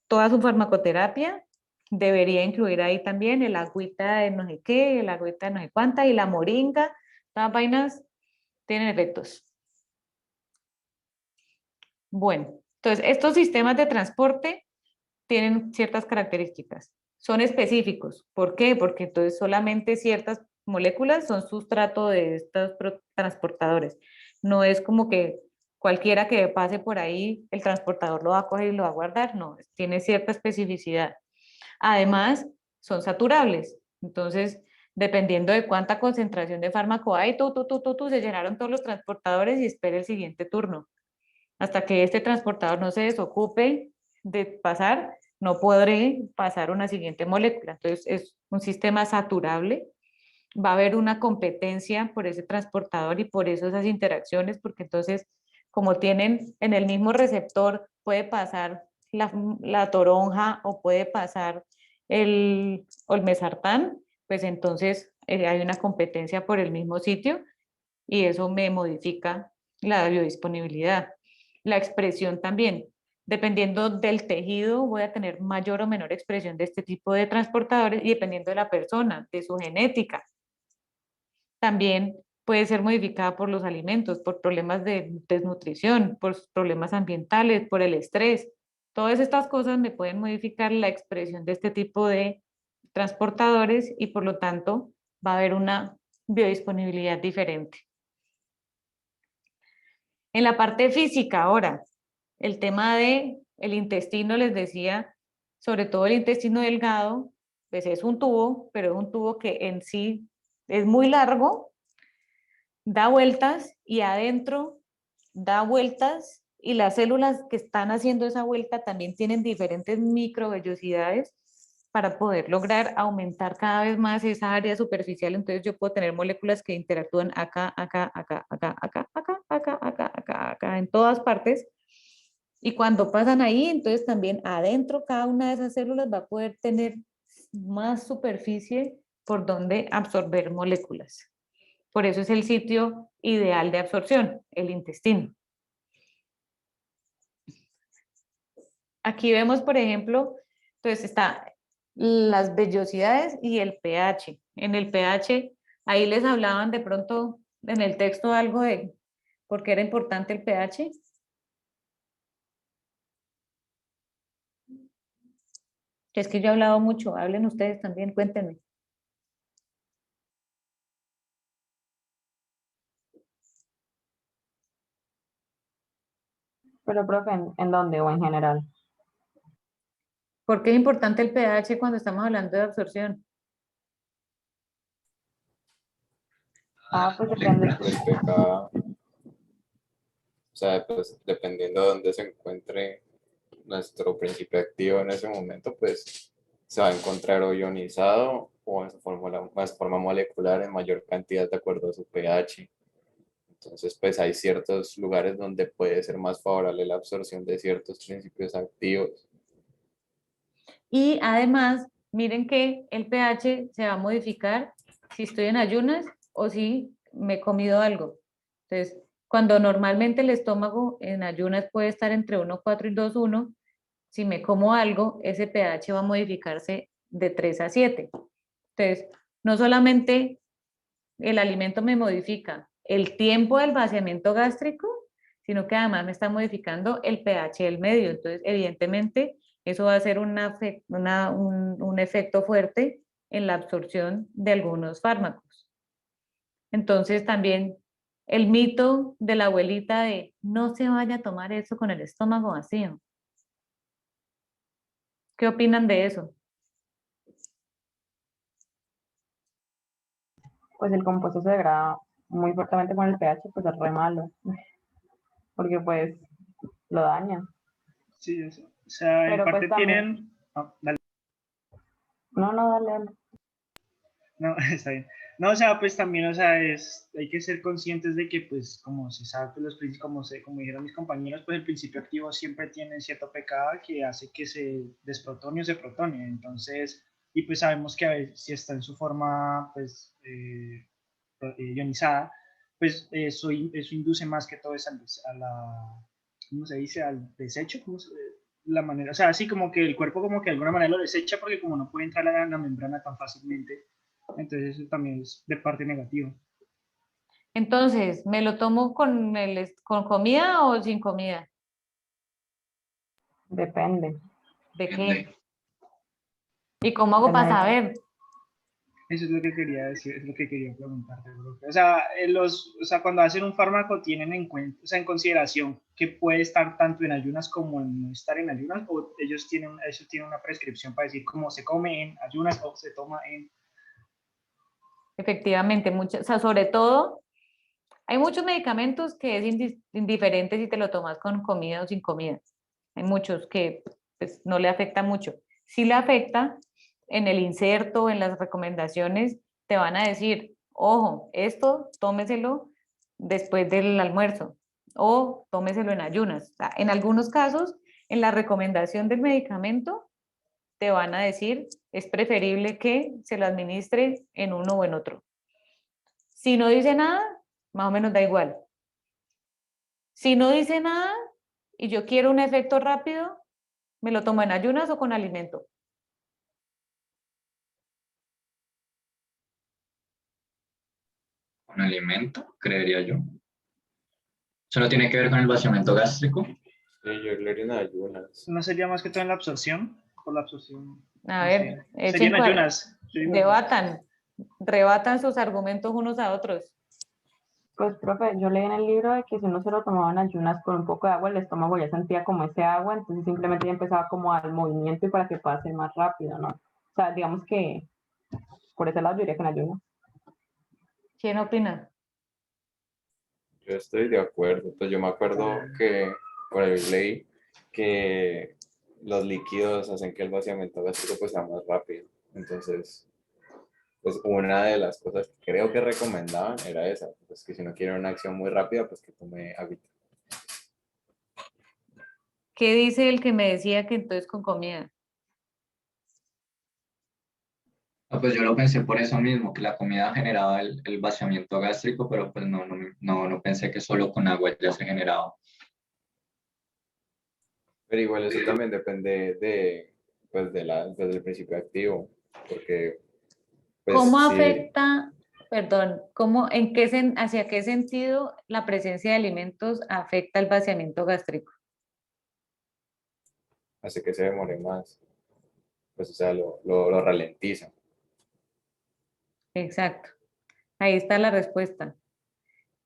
toda su farmacoterapia, debería incluir ahí también el agüita de no sé qué, el agüita de no sé cuánta y la moringa. Todas vainas tienen efectos. Bueno, entonces estos sistemas de transporte tienen ciertas características. Son específicos. ¿Por qué? Porque entonces solamente ciertas moléculas son sustrato de estos transportadores. No es como que cualquiera que pase por ahí, el transportador lo va a coger y lo va a guardar. No, tiene cierta especificidad. Además, son saturables. Entonces, Dependiendo de cuánta concentración de fármaco hay, se llenaron todos los transportadores y espera el siguiente turno. Hasta que este transportador no se desocupe de pasar, no podré pasar una siguiente molécula. Entonces es un sistema saturable. Va a haber una competencia por ese transportador y por eso esas interacciones, porque entonces como tienen en el mismo receptor, puede pasar la toronja o puede pasar el olmesartán, pues entonces hay una competencia por el mismo sitio y eso me modifica la biodisponibilidad. La expresión también, dependiendo del tejido, voy a tener mayor o menor expresión de este tipo de transportadores y dependiendo de la persona, de su genética. También puede ser modificada por los alimentos, por problemas de desnutrición, por problemas ambientales, por el estrés. Todas estas cosas me pueden modificar la expresión de este tipo de transportadores y por lo tanto va a haber una biodisponibilidad diferente. En la parte física ahora, el tema de el intestino, les decía, sobre todo el intestino delgado, pues es un tubo, pero es un tubo que en sí es muy largo, da vueltas y adentro da vueltas y las células que están haciendo esa vuelta también tienen diferentes microvellosidades para poder lograr aumentar cada vez más esa área superficial. Entonces yo puedo tener moléculas que interactúan acá, acá, acá, acá, acá, acá, acá, acá, acá, acá, en todas partes. Y cuando pasan ahí, entonces también adentro cada una de esas células va a poder tener más superficie por donde absorber moléculas. Por eso es el sitio ideal de absorción, el intestino. Aquí vemos, por ejemplo, entonces está las vellosidades y el pH. En el pH, ahí les hablaban de pronto en el texto algo de por qué era importante el pH. Es que yo he hablado mucho, hablen ustedes también, cuéntenme. Pero, profe, ¿en dónde o en general? ¿Por qué es importante el pH cuando estamos hablando de absorción? Pues depende. El pH, o sea, pues dependiendo de dónde se encuentre nuestro principio activo en ese momento, pues se va a encontrar o ionizado o en su forma molecular en mayor cantidad de acuerdo a su pH. Entonces, pues hay ciertos lugares donde puede ser más favorable la absorción de ciertos principios activos. Y además, miren que el pH se va a modificar si estoy en ayunas o si me he comido algo. Entonces, cuando normalmente el estómago en ayunas puede estar entre 1,4 y 2,1, si me como algo, ese pH va a modificarse de 3 a 7. Entonces, no solamente el alimento me modifica el tiempo del vaciamiento gástrico, sino que además me está modificando el pH del medio. Entonces, evidentemente, eso va a ser un efecto fuerte en la absorción de algunos fármacos. Entonces, también el mito de la abuelita de no se vaya a tomar eso con el estómago vacío. ¿Qué opinan de eso? Pues el compuesto se degrada muy fuertemente con el pH, pues es re malo, porque pues lo daña. Sí, eso. O sea, en Pero parte pues también, tienen... dale. no, dale. No, está bien. No, o sea, pues también, o sea, hay que ser conscientes de que, pues, como se sabe, pues, como dijeron mis compañeros, pues el principio activo siempre tiene cierto pKa que hace que se desprotone o se protone. Entonces, y pues sabemos que a veces, si está en su forma, pues, ionizada, pues eso induce más que todo a la, ¿cómo se dice? Al desecho, la manera, o sea, así como que el cuerpo como que de alguna manera lo desecha porque como no puede entrar a la membrana tan fácilmente, entonces eso también es de parte negativa. Entonces, ¿me lo tomo con comida o sin comida? Depende. ¿De qué? ¿Y cómo hago De para la- saber? Eso es lo que quería decir, es lo que quería preguntarte, profe. O sea, cuando hacen un fármaco tienen en cuenta, o sea, en consideración que puede estar tanto en ayunas como en no estar en ayunas, o ellos tienen una prescripción para decir cómo se come en ayunas o se toma en... Efectivamente, muchas, o sea, sobre todo, hay muchos medicamentos que es indiferente si te lo tomas con comida o sin comida. Hay muchos que pues, no le afecta mucho. Si le afecta, en el inserto, en las recomendaciones, te van a decir, ojo, esto tómeselo después del almuerzo o tómeselo en ayunas. O sea, en algunos casos, en la recomendación del medicamento, te van a decir, es preferible que se lo administre en uno o en otro. Si no dice nada, más o menos da igual. Si no dice nada y yo quiero un efecto rápido, me lo tomo en ayunas o con alimento. Con alimento, creería yo. Eso no tiene que ver con el vaciamiento gástrico. Sí, yo le haría en ayunas. ¿No sería más que todo en la absorción? Por la absorción. A no ver, sé. echen Serían ayunas. Yo digo que- debatan, rebatan sus argumentos unos a otros. Pues, profe, yo leí en el libro de que si uno se lo tomaba en ayunas con un poco de agua, el estómago ya sentía como ese agua, entonces simplemente ya empezaba como al movimiento y para que pueda ser más rápido, ¿no? O sea, digamos que por ese lado yo diría que en ayunas. ¿Quién opina? Yo estoy de acuerdo. Pues yo me acuerdo que por ahí leí que los líquidos hacen que el vaciamiento gástrico pues sea más rápido. Entonces, pues una de las cosas que creo que recomendaban era esa, pues que si no quiere una acción muy rápida, pues que tome agüita. ¿Qué dice el que me decía que entonces con comida? Ah, pues yo lo pensé por eso mismo, que la comida generaba el vaciamiento gástrico, pero pues no pensé que solo con agua ya se generaba. Pero igual eso también depende pues del principio activo, porque pues ¿Cómo sí, afecta, perdón, hacia qué sentido la presencia de alimentos afecta el vaciamiento gástrico? hace que se demore más, pues o sea, lo ralentiza. Exacto. Ahí está la respuesta.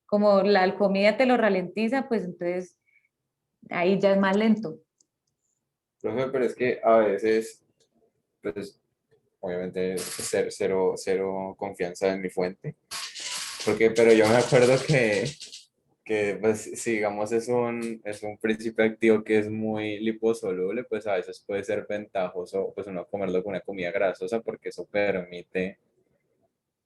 Como la comida te lo ralentiza, pues entonces ahí ya es más lento. Profe, pero es que a veces, pues obviamente cero confianza en mi fuente, pero yo me acuerdo que pues si digamos es un principio activo que es muy liposoluble, pues a veces puede ser ventajoso pues uno comerlo con una comida grasosa porque eso permite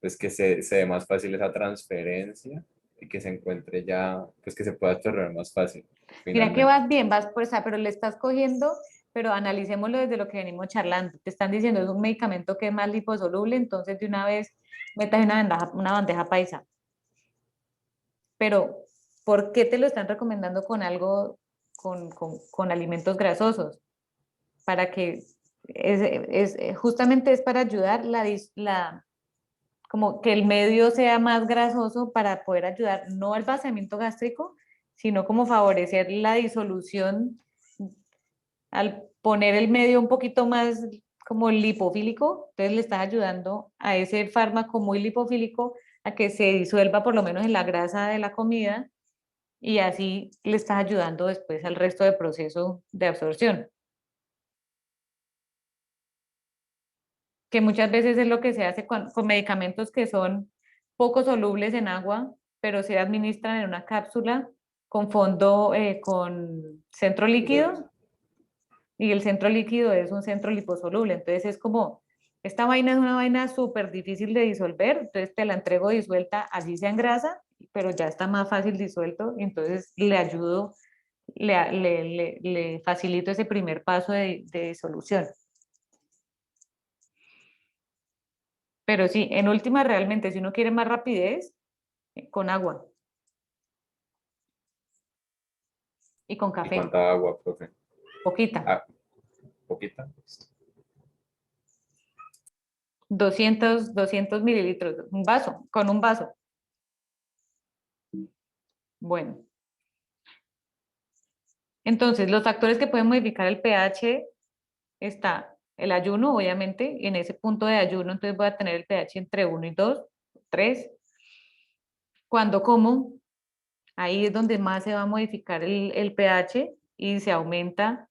pues que se dé más fácil esa transferencia y que se encuentre ya, pues que se pueda absorber más fácil, Mira que finalmente. vas bien, vas por esa, pero le estás cogiendo, pero analicémoslo desde lo que venimos charlando. Te están diciendo es un medicamento que es más liposoluble, entonces de una vez metas una bandeja paisa. Pero, ¿por qué te lo están recomendando con algo, con alimentos grasosos? Para que, justamente es para ayudar como que el medio sea más grasoso para poder ayudar no al vaciamiento gástrico, sino como favorecer la disolución al poner el medio un poquito más como lipofílico, entonces le estás ayudando a ese fármaco muy lipofílico a que se disuelva por lo menos en la grasa de la comida y así le estás ayudando después al resto del proceso de absorción. Que muchas veces es lo que se hace con medicamentos que son poco solubles en agua, pero se administran en una cápsula con con centro líquido, y el centro líquido es un centro liposoluble. Entonces es como, esta vaina es una vaina súper difícil de disolver, entonces te la entrego disuelta, así sea en grasa, pero ya está más fácil disuelto, entonces le ayudo, le facilito ese primer paso de disolución. Pero sí, en última realmente, si uno quiere más rapidez, con agua y con ¿Y café, cuánta agua, profe? poquita, Ah, poquita. 200 mililitros, un vaso, con un vaso. Bueno, entonces los factores que pueden modificar el pH está el ayuno, obviamente, y en ese punto de ayuno entonces voy a tener el pH entre 1 y 2, 3. Cuando como, ahí es donde más se va a modificar el pH y se aumenta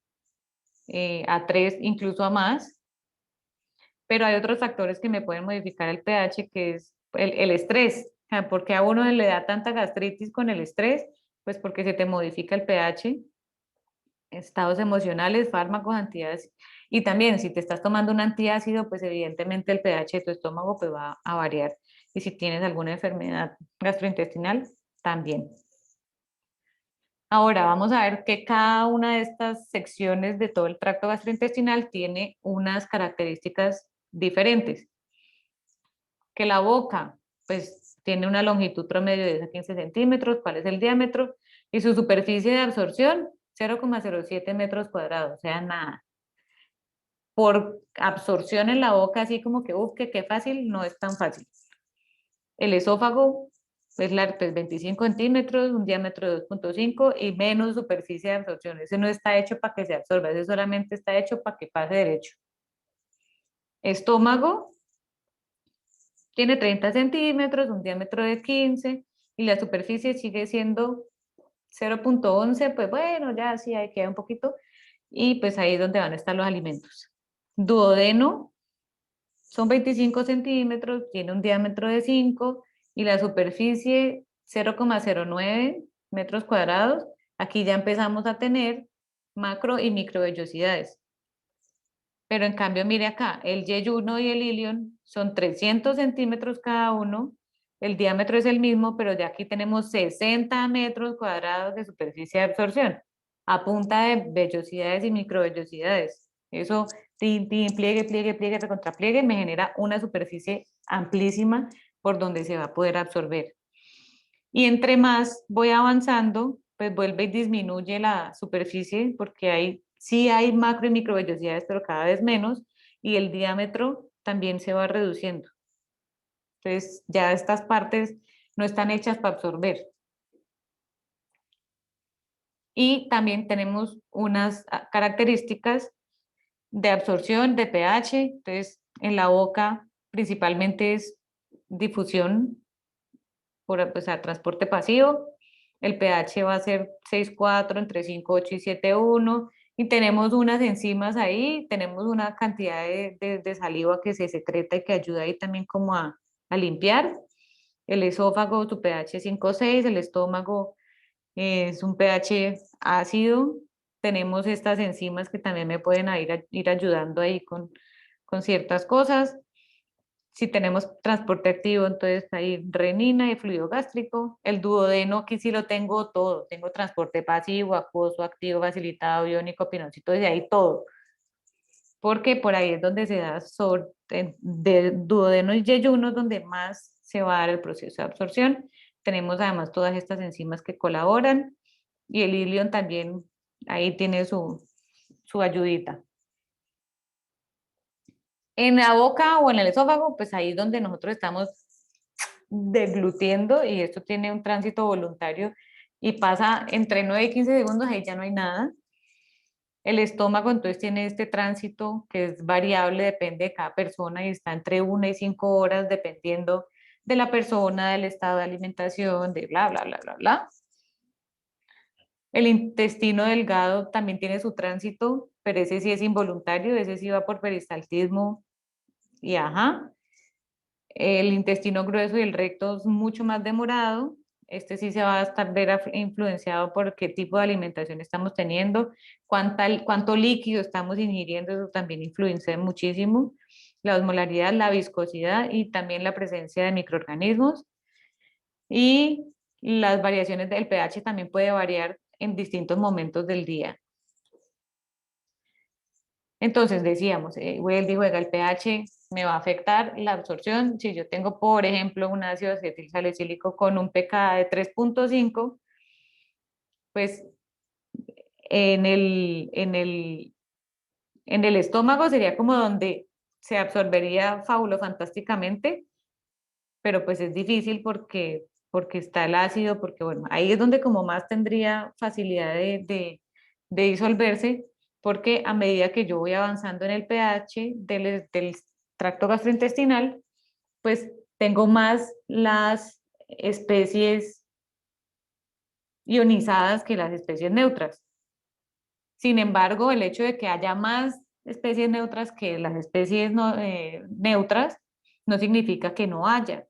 a 3, incluso a más. Pero hay otros factores que me pueden modificar el pH, que es el estrés. O sea, ¿por qué a uno le da tanta gastritis con el estrés? Pues porque se te modifica el pH, estados emocionales, fármacos, antiácidos. Y también si te estás tomando un antiácido, pues evidentemente el pH de tu estómago pues va a variar. Y si tienes alguna enfermedad gastrointestinal, también. Ahora vamos a ver que cada una de estas secciones de todo el tracto gastrointestinal tiene unas características diferentes. Que la boca, pues tiene una longitud promedio de 10 a 15 centímetros, ¿cuál es el diámetro? Y su superficie de absorción, 0,07 metros cuadrados, o sea, nada. Por absorción en la boca, así como que, uff, que qué fácil, no es tan fácil. El esófago es largo, pues 25 centímetros, un diámetro de 2,5 y menos superficie de absorción. Ese no está hecho para que se absorba, ese solamente está hecho para que pase derecho. Estómago tiene 30 centímetros, un diámetro de 15 y la superficie sigue siendo 0,11, pues bueno, ya sí, ahí queda un poquito. Y pues ahí es donde van a estar los alimentos. Duodeno son 25 centímetros, tiene un diámetro de 5 y la superficie 0,09 metros cuadrados. Aquí ya empezamos a tener macro y microvellosidades. Pero en cambio, mire acá, el yeyuno y el ilion son 300 centímetros cada uno, el diámetro es el mismo, pero ya aquí tenemos 60 metros cuadrados de superficie de absorción, a punta de vellosidades y microvellosidades. Eso, pliegue, pliegue, pliegue, recontrapliegue, me genera una superficie amplísima por donde se va a poder absorber. Y entre más voy avanzando, pues vuelve y disminuye la superficie, porque sí hay macro y microvellosidades, pero cada vez menos, y el diámetro también se va reduciendo. Entonces, ya estas partes no están hechas para absorber. Y también tenemos unas características de absorción, de pH. Entonces, en la boca principalmente es difusión por pues, transporte pasivo. El pH va a ser 6,4 entre 5,8 y 7,1. Y tenemos unas enzimas ahí, tenemos una cantidad de saliva que se secreta y que ayuda ahí también como a limpiar. El esófago, tu pH es 5,6, el estómago es un pH ácido. Tenemos estas enzimas que también me pueden ir ayudando ahí con ciertas cosas. Si tenemos transporte activo, entonces hay renina y fluido gástrico. El duodeno, aquí sí lo tengo todo. Tengo transporte pasivo, acuoso, activo, facilitado, iónico, pinocito, y ahí todo. Porque por ahí es donde se da de duodeno y yeyuno, donde más se va a dar el proceso de absorción. Tenemos además todas estas enzimas que colaboran y el ilion también ahí tiene su ayudita. En la boca o en el esófago, pues ahí es donde nosotros estamos deglutiendo y esto tiene un tránsito voluntario y pasa entre 9 y 15 segundos, ahí ya no hay nada. El estómago entonces tiene este tránsito que es variable, depende de cada persona y está entre 1 y 5 horas dependiendo de la persona, del estado de alimentación, de bla, bla, bla, bla, bla. El intestino delgado también tiene su tránsito, pero ese sí es involuntario, ese sí va por peristaltismo y ajá. El intestino grueso y el recto es mucho más demorado. Este sí se va a estar influenciado por qué tipo de alimentación estamos teniendo, cuánto líquido estamos ingiriendo, eso también influencia muchísimo. La osmolaridad, la viscosidad y también la presencia de microorganismos. Y las variaciones del pH también puede variar en distintos momentos del día. Entonces decíamos, Weldy juega el pH, me va a afectar la absorción. Si yo tengo, por ejemplo, un ácido acetilsalicílico con un pK de 3,5, pues en el estómago sería como donde se absorbería fabulosamente, pero pues es difícil porque está el ácido, porque bueno, ahí es donde como más tendría facilidad de disolverse, porque a medida que yo voy avanzando en el pH del tracto gastrointestinal, pues tengo más las especies ionizadas que las especies neutras. Sin embargo, el hecho de que haya más especies neutras que las especies neutras no significa que no haya.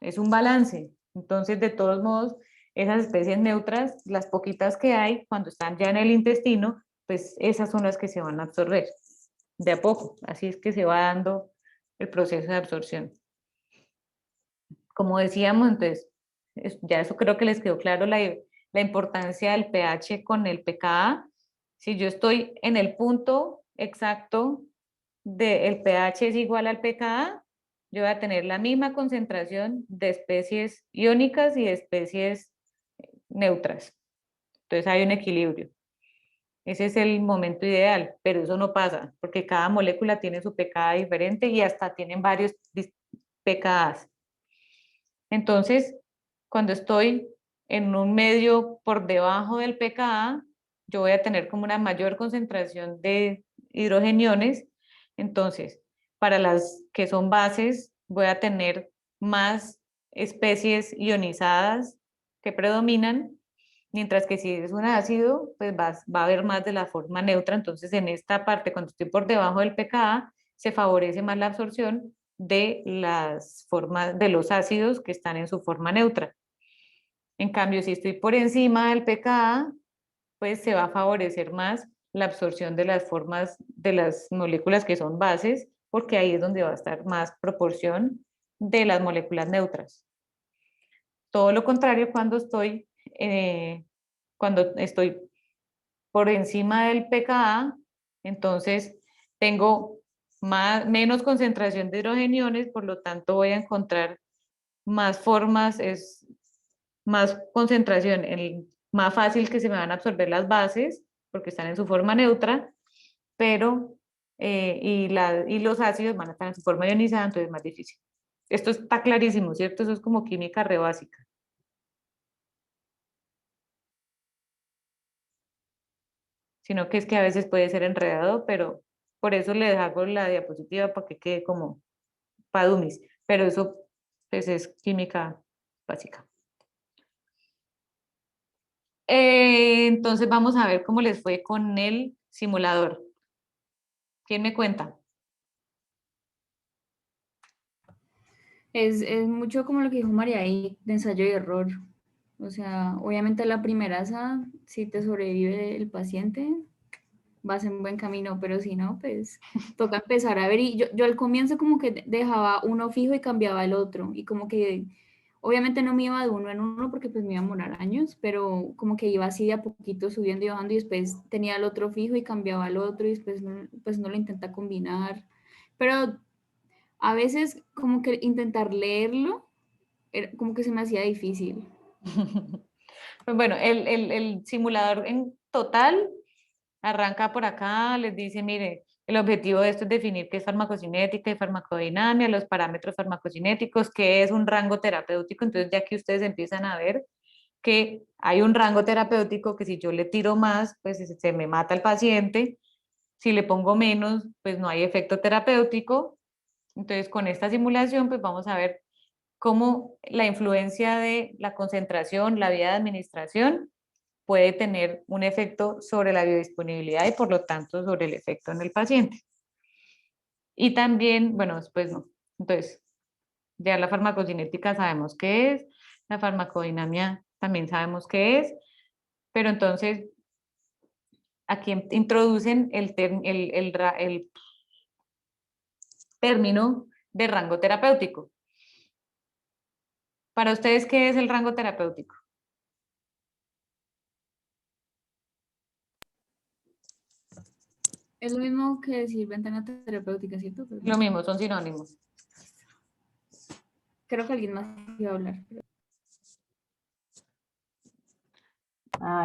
es un balance. Entonces, de todos modos, esas especies neutras, las poquitas que hay, cuando están ya en el intestino, pues esas son las que se van a absorber de a poco. Así es que se va dando el proceso de absorción. Como decíamos, entonces, ya eso creo que les quedó claro la importancia del pH con el pKa. Si yo estoy en el punto exacto del pH es igual al pKa, yo voy a tener la misma concentración de especies iónicas y de especies neutras. Entonces hay un equilibrio. Ese es el momento ideal, pero eso no pasa, porque cada molécula tiene su pKa diferente y hasta tienen varios pKas. Entonces, cuando estoy en un medio por debajo del pKa, yo voy a tener como una mayor concentración de hidrogeniones. Entonces, para las que son bases, voy a tener más especies ionizadas que predominan, mientras que si es un ácido, pues va a haber más de la forma neutra. Entonces, en esta parte, cuando estoy por debajo del pKa, se favorece más la absorción de las formas de los ácidos que están en su forma neutra. En cambio, si estoy por encima del pKa, pues se va a favorecer más la absorción de las formas de las moléculas que son bases, porque ahí es donde va a estar más proporción de las moléculas neutras. Todo lo contrario cuando estoy por encima del pKa, entonces tengo menos concentración de hidrogeniones, por lo tanto voy a encontrar más formas, es más concentración, más fácil que se me van a absorber las bases, porque están en su forma neutra, pero y los ácidos van a estar en su forma ionizada, entonces es más difícil. Esto está clarísimo, ¿cierto? Eso es como química re básica. Sino que es que a veces puede ser enredado, pero por eso le hago la diapositiva para que quede como padumis, pero eso pues, es química básica. Entonces vamos a ver cómo les fue con el simulador. ¿Quién me cuenta? Es mucho como lo que dijo María ahí, de ensayo y error. O sea, obviamente la primera esa, si te sobrevive el paciente, vas en buen camino, pero si no, pues toca empezar a ver. Y yo al comienzo como que dejaba uno fijo y cambiaba el otro. Y como que obviamente no me iba de uno en uno porque pues me iba a demorar años, pero como que iba así de a poquito subiendo y bajando y después tenía el otro fijo y cambiaba el otro y después pues no lo intenta combinar. Pero a veces como que intentar leerlo, como que se me hacía difícil. Pues bueno, el simulador en total arranca por acá, les dice, mire, el objetivo de esto es definir qué es farmacocinética y farmacodinamia, los parámetros farmacocinéticos, qué es un rango terapéutico. Entonces ya que ustedes empiezan a ver que hay un rango terapéutico que si yo le tiro más, pues se me mata el paciente. Si le pongo menos, pues no hay efecto terapéutico. Entonces con esta simulación, pues vamos a ver cómo la influencia de la concentración, la vía de administración, puede tener un efecto sobre la biodisponibilidad y por lo tanto sobre el efecto en el paciente. Y también, bueno, después no. Entonces, ya la farmacocinética sabemos qué es, la farmacodinamia también sabemos qué es, pero entonces aquí introducen el término de rango terapéutico. Para ustedes, ¿qué es el rango terapéutico? Es lo mismo que decir ventana terapéutica, ¿cierto? Pero Lo mismo, son sinónimos. creo que alguien más iba a hablar.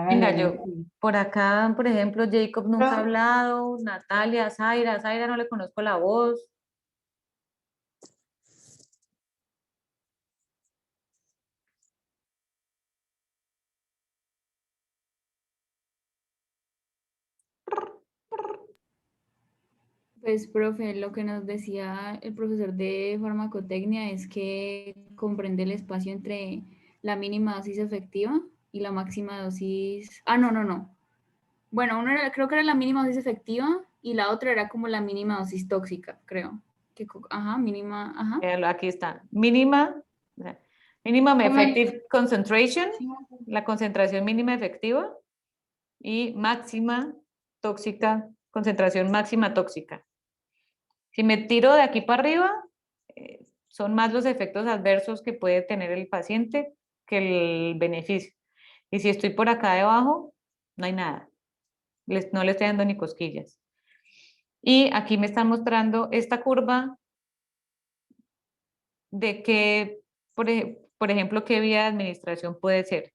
Venga, yo, por acá, por ejemplo, Jacob nunca ha hablado, Natalia, Zaira no le conozco la voz. Pues, profe, lo que nos decía el profesor de farmacotecnia es que comprende el espacio entre la mínima dosis efectiva y la máxima dosis. Ah, no. Bueno, creo que era la mínima dosis efectiva y la otra era como la mínima dosis tóxica, creo. Ajá, mínima, ajá. Aquí está, mínima, o sea, Minimum ¿Cómo es? effective concentration, la concentración mínima efectiva, y máxima tóxica, concentración máxima tóxica. Si me tiro de aquí para arriba, son más los efectos adversos que puede tener el paciente que el beneficio. Y si estoy por acá debajo, no hay nada. No le estoy dando ni cosquillas. Y aquí me están mostrando esta curva de que, por ejemplo, qué vía de administración puede ser.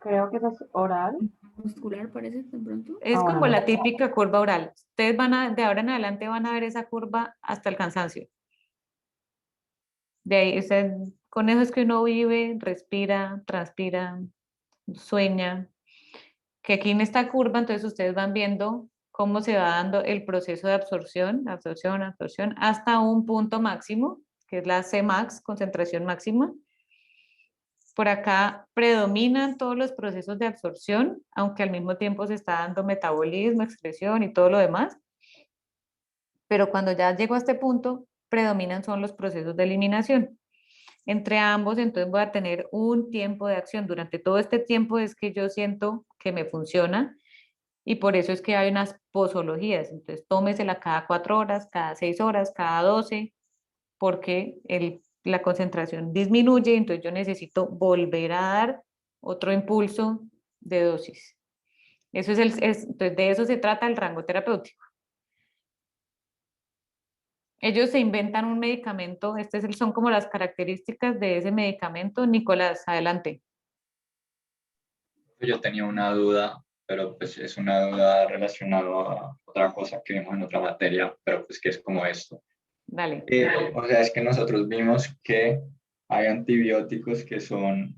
Creo que eso es oral. Muscular parece de pronto. Es bueno, como no. la típica curva oral. Ustedes de ahora en adelante van a ver esa curva hasta el cansancio. De ahí, con eso es que uno vive, respira, transpira, sueña. Que aquí en esta curva, entonces ustedes van viendo cómo se va dando el proceso de absorción, hasta un punto máximo, que es la Cmax, concentración máxima. Por acá predominan todos los procesos de absorción, aunque al mismo tiempo se está dando metabolismo, excreción y todo lo demás. Pero cuando ya llego a este punto, predominan son los procesos de eliminación. Entre ambos, entonces voy a tener un tiempo de acción. Durante todo este tiempo es que yo siento que me funciona y por eso es que hay unas posologías. Entonces, tómesela cada 4 horas, cada 6 horas, cada 12, porque la concentración disminuye, entonces yo necesito volver a dar otro impulso de dosis. Entonces, de eso se trata el rango terapéutico. Ellos se inventan un medicamento, son como las características de ese medicamento. Nicolás, adelante. Yo tenía una duda, pero pues es una duda relacionada a otra cosa que vimos en otra materia, pero pues que es como esto. Dale. O sea, es que nosotros vimos que hay antibióticos que son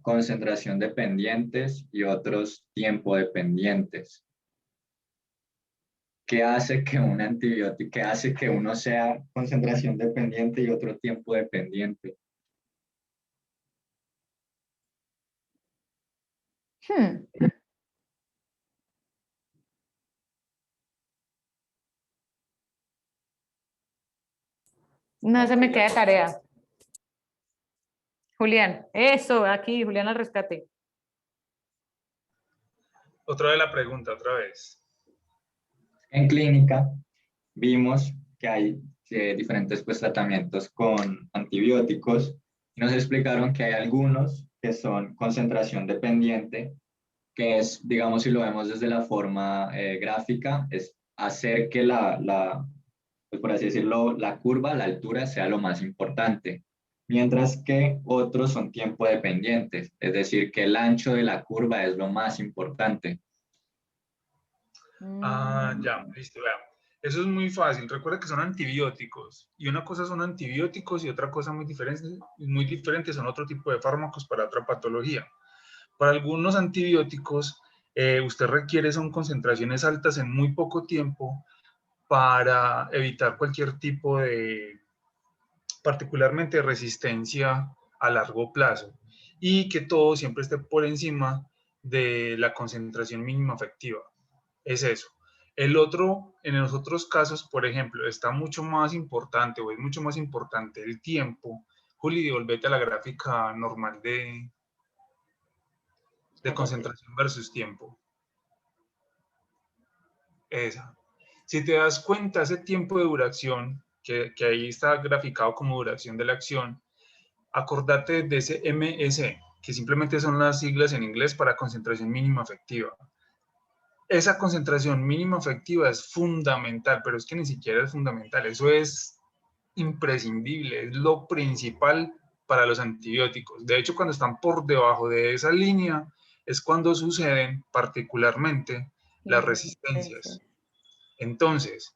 concentración dependientes y otros tiempo dependientes. ¿Qué hace que un antibiótico, qué hace que uno sea concentración dependiente y otro tiempo dependiente? No se me queda de tarea. Julián, eso, aquí, Julián al rescate. Otra vez la pregunta, otra vez. En clínica vimos que hay diferentes pues, tratamientos con antibióticos y nos explicaron que hay algunos que son concentración dependiente, que es, digamos, si lo vemos desde la forma gráfica, es hacer que pues, por así decirlo, la curva, la altura sea lo más importante, mientras que otros son tiempo dependientes, es decir, que el ancho de la curva es lo más importante. Ah, ya, listo, vea. Eso es muy fácil. Recuerda que son antibióticos. Y una cosa son antibióticos y otra cosa muy diferente son otro tipo de fármacos para otra patología. Para algunos antibióticos, usted requiere son concentraciones altas en muy poco tiempo para evitar cualquier tipo de, particularmente resistencia a largo plazo. Y que todo siempre esté por encima de la concentración mínima efectiva. Es eso. El otro, en los otros casos, por ejemplo, está mucho más importante o es mucho más importante el tiempo. Juli, volvete a la gráfica normal de concentración versus tiempo. Esa. Si te das cuenta, ese tiempo de duración, que ahí está graficado como duración de la acción, acordate de ese MS, que simplemente son las siglas en inglés para concentración mínima efectiva. Esa concentración mínima efectiva es fundamental, pero es que ni siquiera es fundamental, eso es imprescindible, es lo principal para los antibióticos. De hecho, cuando están por debajo de esa línea, es cuando suceden particularmente las resistencias. Entonces,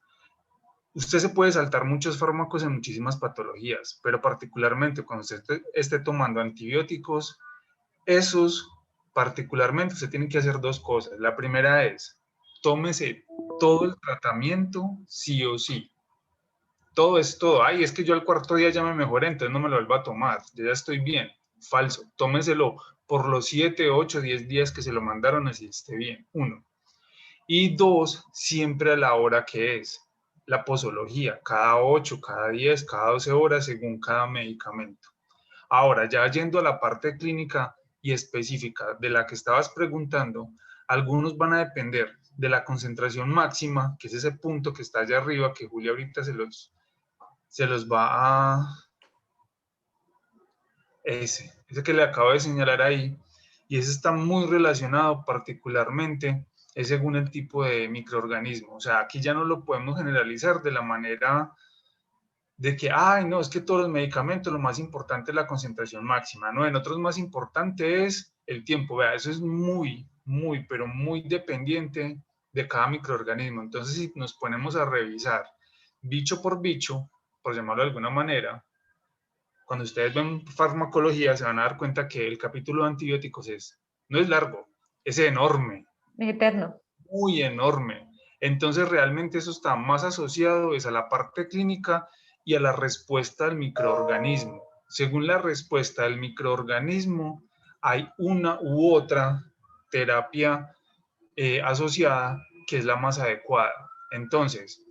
usted se puede saltar muchos fármacos en muchísimas patologías, pero particularmente cuando usted esté tomando antibióticos, esos particularmente usted tiene que hacer dos cosas. La primera es, tómese todo el tratamiento sí o sí. Todo es todo. Ay, es que yo al cuarto día ya me mejoré, entonces no me lo vuelvo a tomar. Yo ya estoy bien. Falso. Tómeselo por los 7, 8, 10 días que se lo mandaron, así esté bien. 1. Y 2, siempre a la hora que es. la posología, cada 8, cada 10, cada 12 horas según cada medicamento. Ahora, ya yendo a la parte clínica y específica de la que estabas preguntando, algunos van a depender de la concentración máxima, que es ese punto que está allá arriba, que Julia ahorita se los va a... Ese que le acabo de señalar ahí, y ese está muy relacionado particularmente, es según el tipo de microorganismo. O sea, aquí ya no lo podemos generalizar de la manera de que, ay, no, es que todos los medicamentos lo más importante es la concentración máxima. No, en otros más importante es el tiempo. Vea, eso es muy, pero muy dependiente de cada microorganismo. Entonces, si nos ponemos a revisar bicho por bicho, por llamarlo de alguna manera, cuando ustedes ven farmacología se van a dar cuenta que el capítulo de antibióticos no es largo, es enorme. Eterno. Muy enorme. Entonces realmente eso está más asociado es a la parte clínica y a la respuesta del microorganismo. Según la respuesta del microorganismo, hay una u otra terapia asociada que es la más adecuada. Entonces,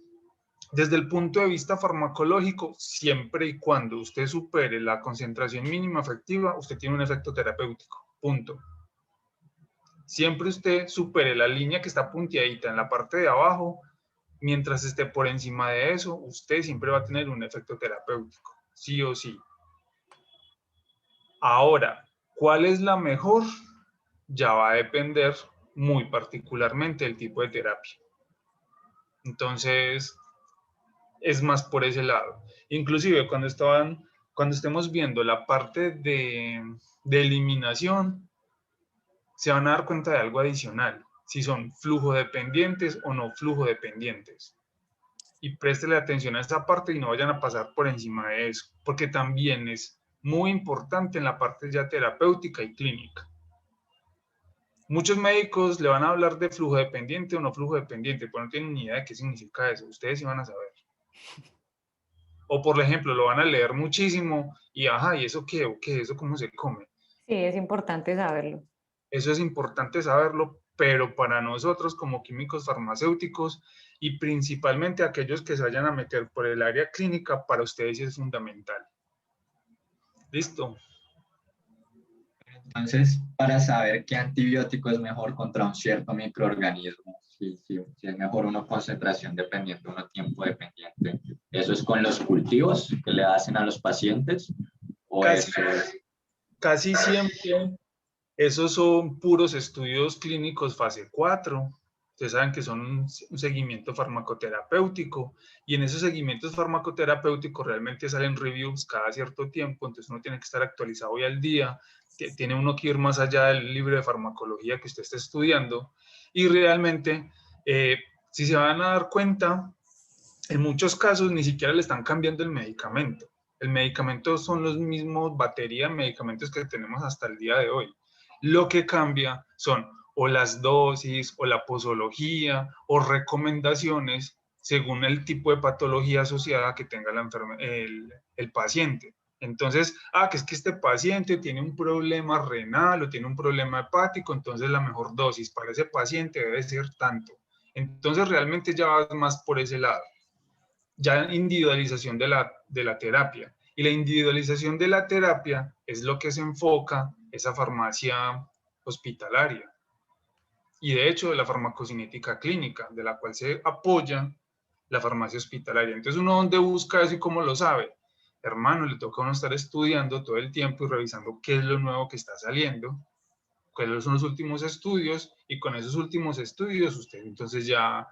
desde el punto de vista farmacológico, siempre y cuando usted supere la concentración mínima efectiva, usted tiene un efecto terapéutico. Punto. Siempre usted supere la línea que está punteadita en la parte de abajo, mientras esté por encima de eso, usted siempre va a tener un efecto terapéutico, sí o sí. Ahora, ¿cuál es la mejor? Ya va a depender muy particularmente del tipo de terapia. Entonces, es más por ese lado. Inclusive cuando estemos viendo la parte de eliminación, se van a dar cuenta de algo adicional, si son flujo dependientes o no flujo dependientes. Y préstele atención a esta parte y no vayan a pasar por encima de eso, porque también es muy importante en la parte ya terapéutica y clínica. Muchos médicos le van a hablar de flujo dependiente o no flujo dependiente, pero no tienen ni idea de qué significa eso. Ustedes sí van a saber. O por ejemplo, lo van a leer muchísimo y ajá, ¿y eso qué? ¿O qué? ¿Eso cómo se come? Sí, es importante saberlo. Eso es importante saberlo, pero para nosotros como químicos farmacéuticos y principalmente aquellos que se vayan a meter por el área clínica, para ustedes es fundamental. ¿Listo? Entonces, para saber qué antibiótico es mejor contra un cierto microorganismo, si es mejor una concentración dependiente, uno tiempo dependiente, ¿eso es con los cultivos que le hacen a los pacientes? ¿O Casi siempre esos son puros estudios clínicos fase 4. Ustedes saben que son un seguimiento farmacoterapéutico y en esos seguimientos farmacoterapéuticos realmente salen reviews cada cierto tiempo, entonces uno tiene que estar actualizado hoy al día, tiene uno que ir más allá del libro de farmacología que usted está estudiando y realmente, si se van a dar cuenta, en muchos casos ni siquiera le están cambiando el medicamento. El medicamento son los mismos batería de medicamentos que tenemos hasta el día de hoy. Lo que cambia son o las dosis, o la posología, o recomendaciones según el tipo de patología asociada que tenga el paciente. Entonces, que es que este paciente tiene un problema renal o tiene un problema hepático, entonces la mejor dosis para ese paciente debe ser tanto. Entonces, realmente ya vas más por ese lado. Ya individualización de la terapia. Y la individualización de la terapia es lo que se enfoca esa farmacia hospitalaria. Y de hecho de la farmacocinética clínica, de la cual se apoya la farmacia hospitalaria. Entonces uno ¿dónde busca eso y cómo lo sabe? Hermano, le toca a uno estar estudiando todo el tiempo y revisando qué es lo nuevo que está saliendo, cuáles son los últimos estudios, y con esos últimos estudios usted entonces ya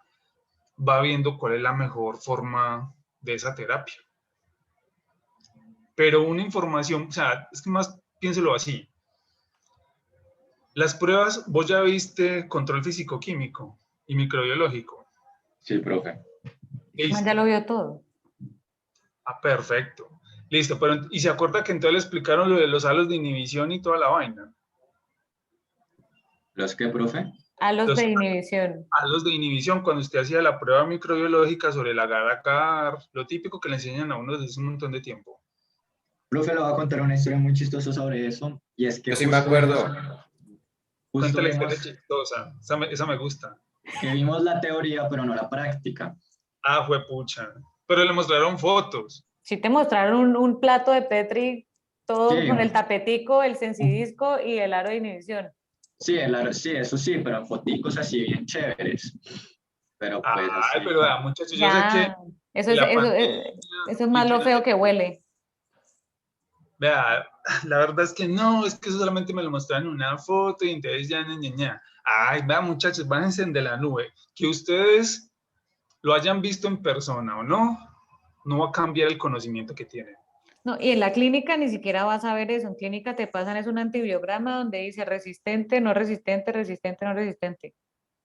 va viendo cuál es la mejor forma de esa terapia. Pero una información, o sea, es que más piénselo así. Las pruebas, vos ya viste control físico-químico y microbiológico. Sí, profe. Ya lo vio todo. Perfecto. Listo, pero ¿y se acuerda que entonces le explicaron lo de los halos de inhibición y toda la vaina? ¿Los qué, profe? Halos de inhibición. Halos de inhibición, cuando usted hacía la prueba microbiológica sobre el agar-agar, lo típico que le enseñan a uno desde hace un montón de tiempo. Profe, le voy a contar una historia muy chistosa sobre eso, y es que... Yo sí me acuerdo. Cuéntale la historia chistosa, esa me gusta. Que vimos la teoría, pero no la práctica. Ah, juepucha. Pero le mostraron fotos. Sí te mostraron un plato de Petri, todo Sí, con el tapetico, el sensidisco y el aro de inhibición. sí, sí, eso sí, pero en foticos así bien chéveres. Pero pues Ay, así. pero muchachos, yo sé que Ya, eso es, la eso, pandemia eso es y más que lo no feo sé que huele. vea, la verdad es que no, es que eso solamente me lo mostraron en una foto y entonces ya, ña. Ay, vea, muchachos, bájense de la nube. Que ustedes lo hayan visto en persona o no, no va a cambiar el conocimiento que tienen. No, y en la clínica ni siquiera vas a ver eso. En clínica te pasan es un antibiograma donde dice resistente, no resistente, resistente, no resistente.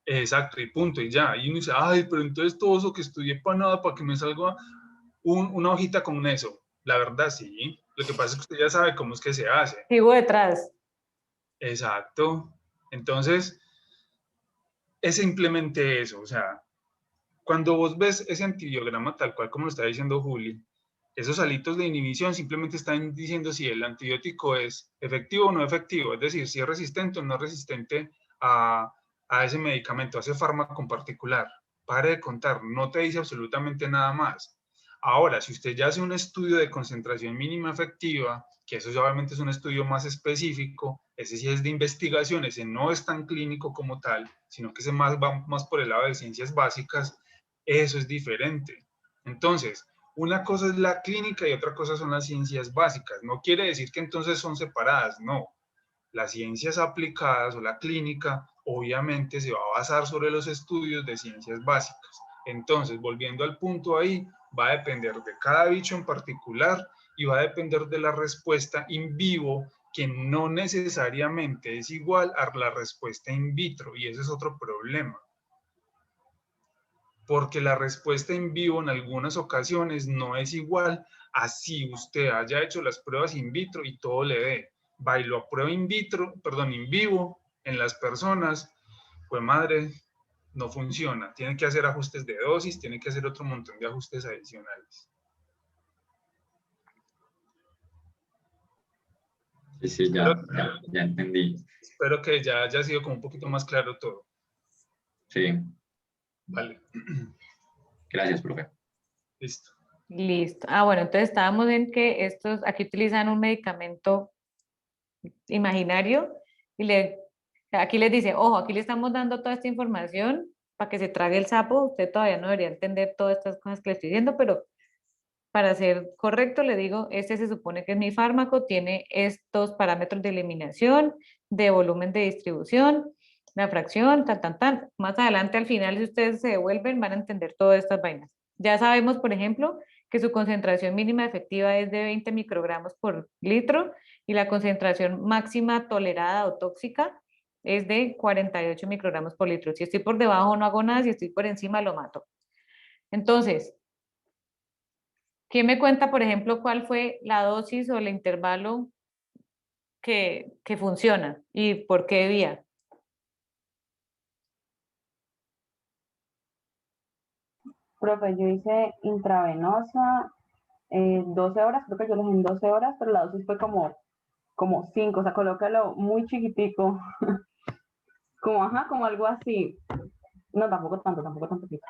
Exacto, y punto, y ya. Y uno dice, ay, pero entonces todo eso que estudié para nada, para que me salga una hojita con eso. La verdad, sí. Lo que pasa es que usted ya sabe cómo es que se hace. Sigo detrás. Exacto. Entonces, es simplemente eso. O sea, cuando vos ves ese antibiograma tal cual como lo está diciendo Juli, esos alitos de inhibición simplemente están diciendo si el antibiótico es efectivo o no efectivo, es decir, si es resistente o no resistente a ese medicamento, a ese fármaco en particular. Pare de contar, no te dice absolutamente nada más. Ahora, si usted ya hace un estudio de concentración mínima efectiva, que eso obviamente es un estudio más específico, ese sí es de investigación, ese no es tan clínico como tal, sino que ese más va más por el lado de ciencias básicas, eso es diferente. Entonces, una cosa es la clínica y otra cosa son las ciencias básicas. No quiere decir que entonces son separadas, no. Las ciencias aplicadas o la clínica obviamente se va a basar sobre los estudios de ciencias básicas. Entonces, volviendo al punto ahí, va a depender de cada bicho en particular y va a depender de la respuesta in vivo, que no necesariamente es igual a la respuesta in vitro, y ese es otro problema. Porque la respuesta en vivo en algunas ocasiones no es igual a si usted haya hecho las pruebas in vitro y todo le dé. Va y lo aprueba in vitro, perdón, in vivo en las personas, pues madre, no funciona. Tiene que hacer ajustes de dosis, tiene que hacer otro montón de ajustes adicionales. Sí, sí, ya entendí. Espero que ya haya sido como un poquito más claro todo. Sí, Vale. gracias, profe. Listo. Listo. Ah, bueno, entonces estábamos en que estos, aquí utilizan un medicamento imaginario y aquí les dice, ojo, aquí le estamos dando toda esta información para que se trague el sapo. Usted todavía no debería entender todas estas cosas que le estoy diciendo, pero para ser correcto le digo, este se supone que es mi fármaco, tiene estos parámetros de eliminación, de volumen de distribución, la fracción, tan. Más adelante al final, si ustedes se devuelven, van a entender todas estas vainas. Ya sabemos, por ejemplo, que su concentración mínima efectiva es de 20 microgramos por litro y la concentración máxima tolerada o tóxica es de 48 microgramos por litro. Si estoy por debajo no hago nada, si estoy por encima lo mato. Entonces, ¿quién me cuenta, por ejemplo, cuál fue la dosis o el intervalo que funciona y por qué vía? Profe, yo hice intravenosa 12 horas, creo que yo lo hice en 12 horas, pero la dosis fue como 5, o sea, colócalo muy chiquitico, como, ajá, como algo así. No, tampoco tanto, tampoco tan poquito.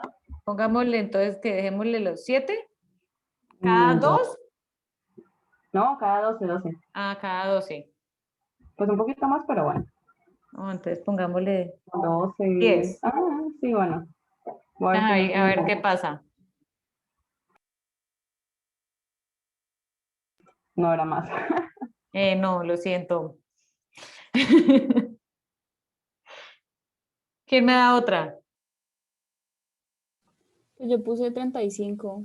Pongámosle entonces que dejémosle los 7, cada 2. No, cada 12. Ah, cada 12. Pues un poquito más, pero bueno. Oh, entonces pongámosle 12. 10. Ah, sí, bueno. Voy a ver si no A tengo ver qué más. pasa. No era más. No, lo siento. ¿Quién me da otra? Pues yo puse 35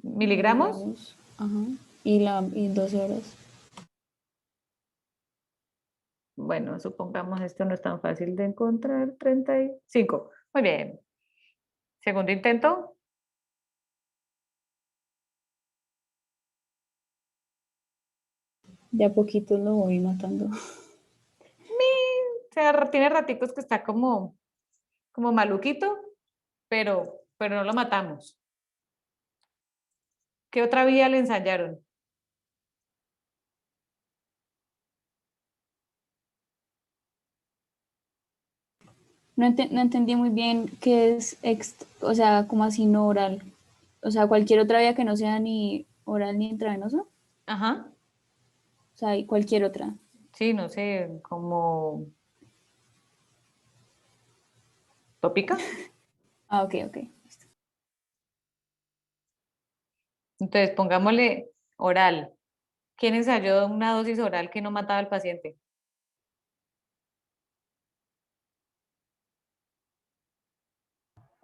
¿Miligramos? Ajá. Y 12 horas. Bueno, supongamos esto no es tan fácil de encontrar. 35. Muy bien. Segundo intento. Ya poquito lo voy matando. O sea, tiene raticos que está como maluquito, pero no lo matamos. ¿Qué otra vía le ensayaron? No entendí muy bien qué es, o sea, como así no oral. O sea, cualquier otra vía que no sea ni oral ni intravenoso. Ajá. O sea, y cualquier otra. Sí, no sé, como tópica. Ah, ok, ok. Entonces, pongámosle oral. ¿Quién ensayó una dosis oral que no mataba al paciente?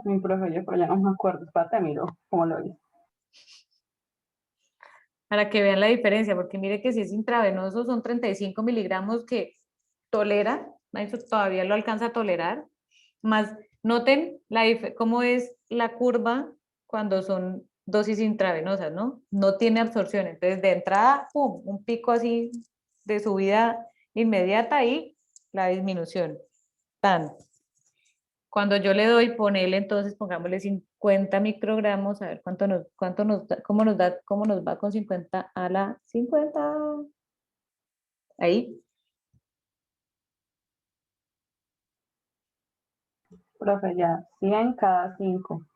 Mi profe, yo pero ya no me acuerdo, espérate, miro cómo lo hice. Para que vean la diferencia, porque mire que si es intravenoso son 35 miligramos que tolera, eso todavía lo alcanza a tolerar, más noten cómo es la curva cuando son dosis intravenosas, ¿no? No tiene absorción, entonces de entrada, ¡pum!, un pico así de subida inmediata y la disminución, tan. Cuando yo le doy, ponele entonces, pongámosle 50 microgramos, a ver cuánto nos da, cómo nos va con 50 a la 50. Ahí. Profe, ya, 100 cada 5.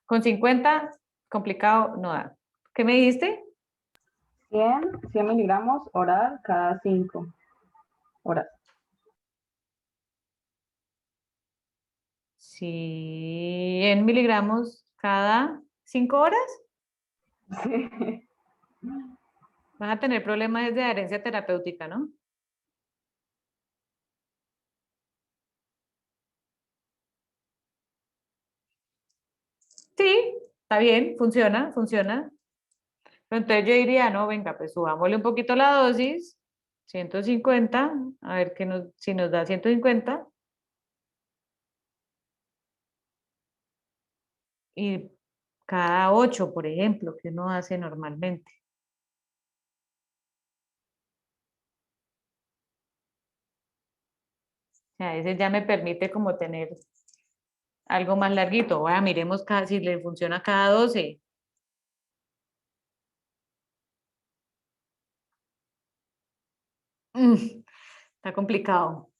Con 50, complicado, no da. ¿Qué me dijiste? 100 miligramos oral cada 5 horas. 100 miligramos cada 5 horas. Sí. Vas a tener problemas de adherencia terapéutica, ¿no? Sí, está bien, funciona, funciona. Pero entonces yo diría, no, venga, pues subámosle un poquito la dosis, 150, a ver si nos da 150. Y cada 8, por ejemplo, que uno hace normalmente. O sea, ese ya me permite como tener algo más larguito. Ahora miremos si le funciona cada 12. Está complicado.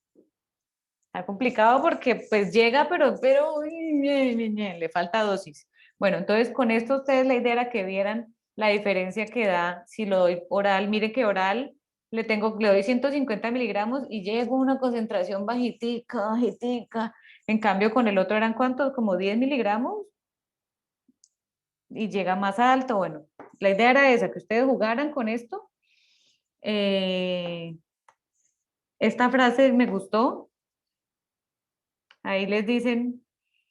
Está complicado porque pues llega, pero uy, le falta dosis. Bueno, entonces con esto ustedes la idea era que vieran la diferencia que da si lo doy oral. Mire que oral le doy 150 miligramos y llego a una concentración bajitica, bajitica. En cambio con el otro eran ¿cuántos? Como 10 miligramos y llega más alto. Bueno, la idea era esa, que ustedes jugaran con esto. Esta frase me gustó. Ahí les dicen,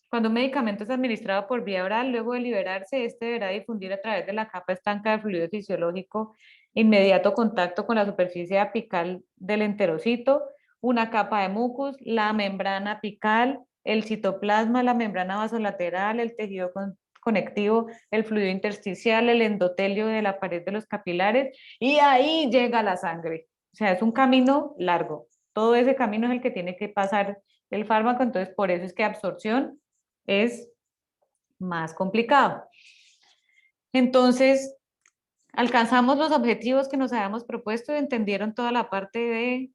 cuando un medicamento es administrado por vía oral, luego de liberarse, este deberá difundir a través de la capa estanca de fluido fisiológico inmediato contacto con la superficie apical del enterocito, una capa de mucus, la membrana apical, el citoplasma, la membrana vasolateral, el tejido conectivo, el fluido intersticial, el endotelio de la pared de los capilares, y ahí llega la sangre. O sea, es un camino largo. Todo ese camino es el que tiene que pasar el fármaco, entonces por eso es que absorción es más complicado. Entonces, alcanzamos los objetivos que nos habíamos propuesto y entendieron toda la parte de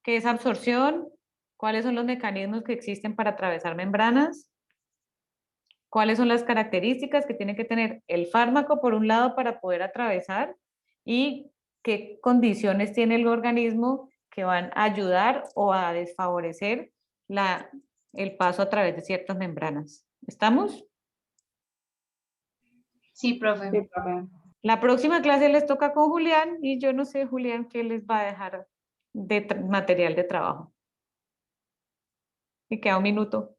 qué es absorción, cuáles son los mecanismos que existen para atravesar membranas, cuáles son las características que tiene que tener el fármaco por un lado para poder atravesar y qué condiciones tiene el organismo que van a ayudar o a desfavorecer el paso a través de ciertas membranas. ¿Estamos? Sí, profe. Sí, profe. La próxima clase les toca con Julián y yo no sé, Julián, qué les va a dejar de material de trabajo. Y queda un minuto.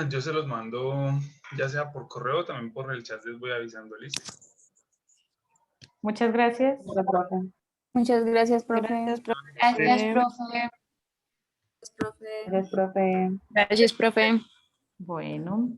Yo se los mando, ya sea por correo o también por el chat, les voy avisando, listo. Muchas gracias. Hola, profe. Muchas gracias, profe. Gracias, profe. Gracias, profe. Gracias, profe. Gracias, profe. Bueno.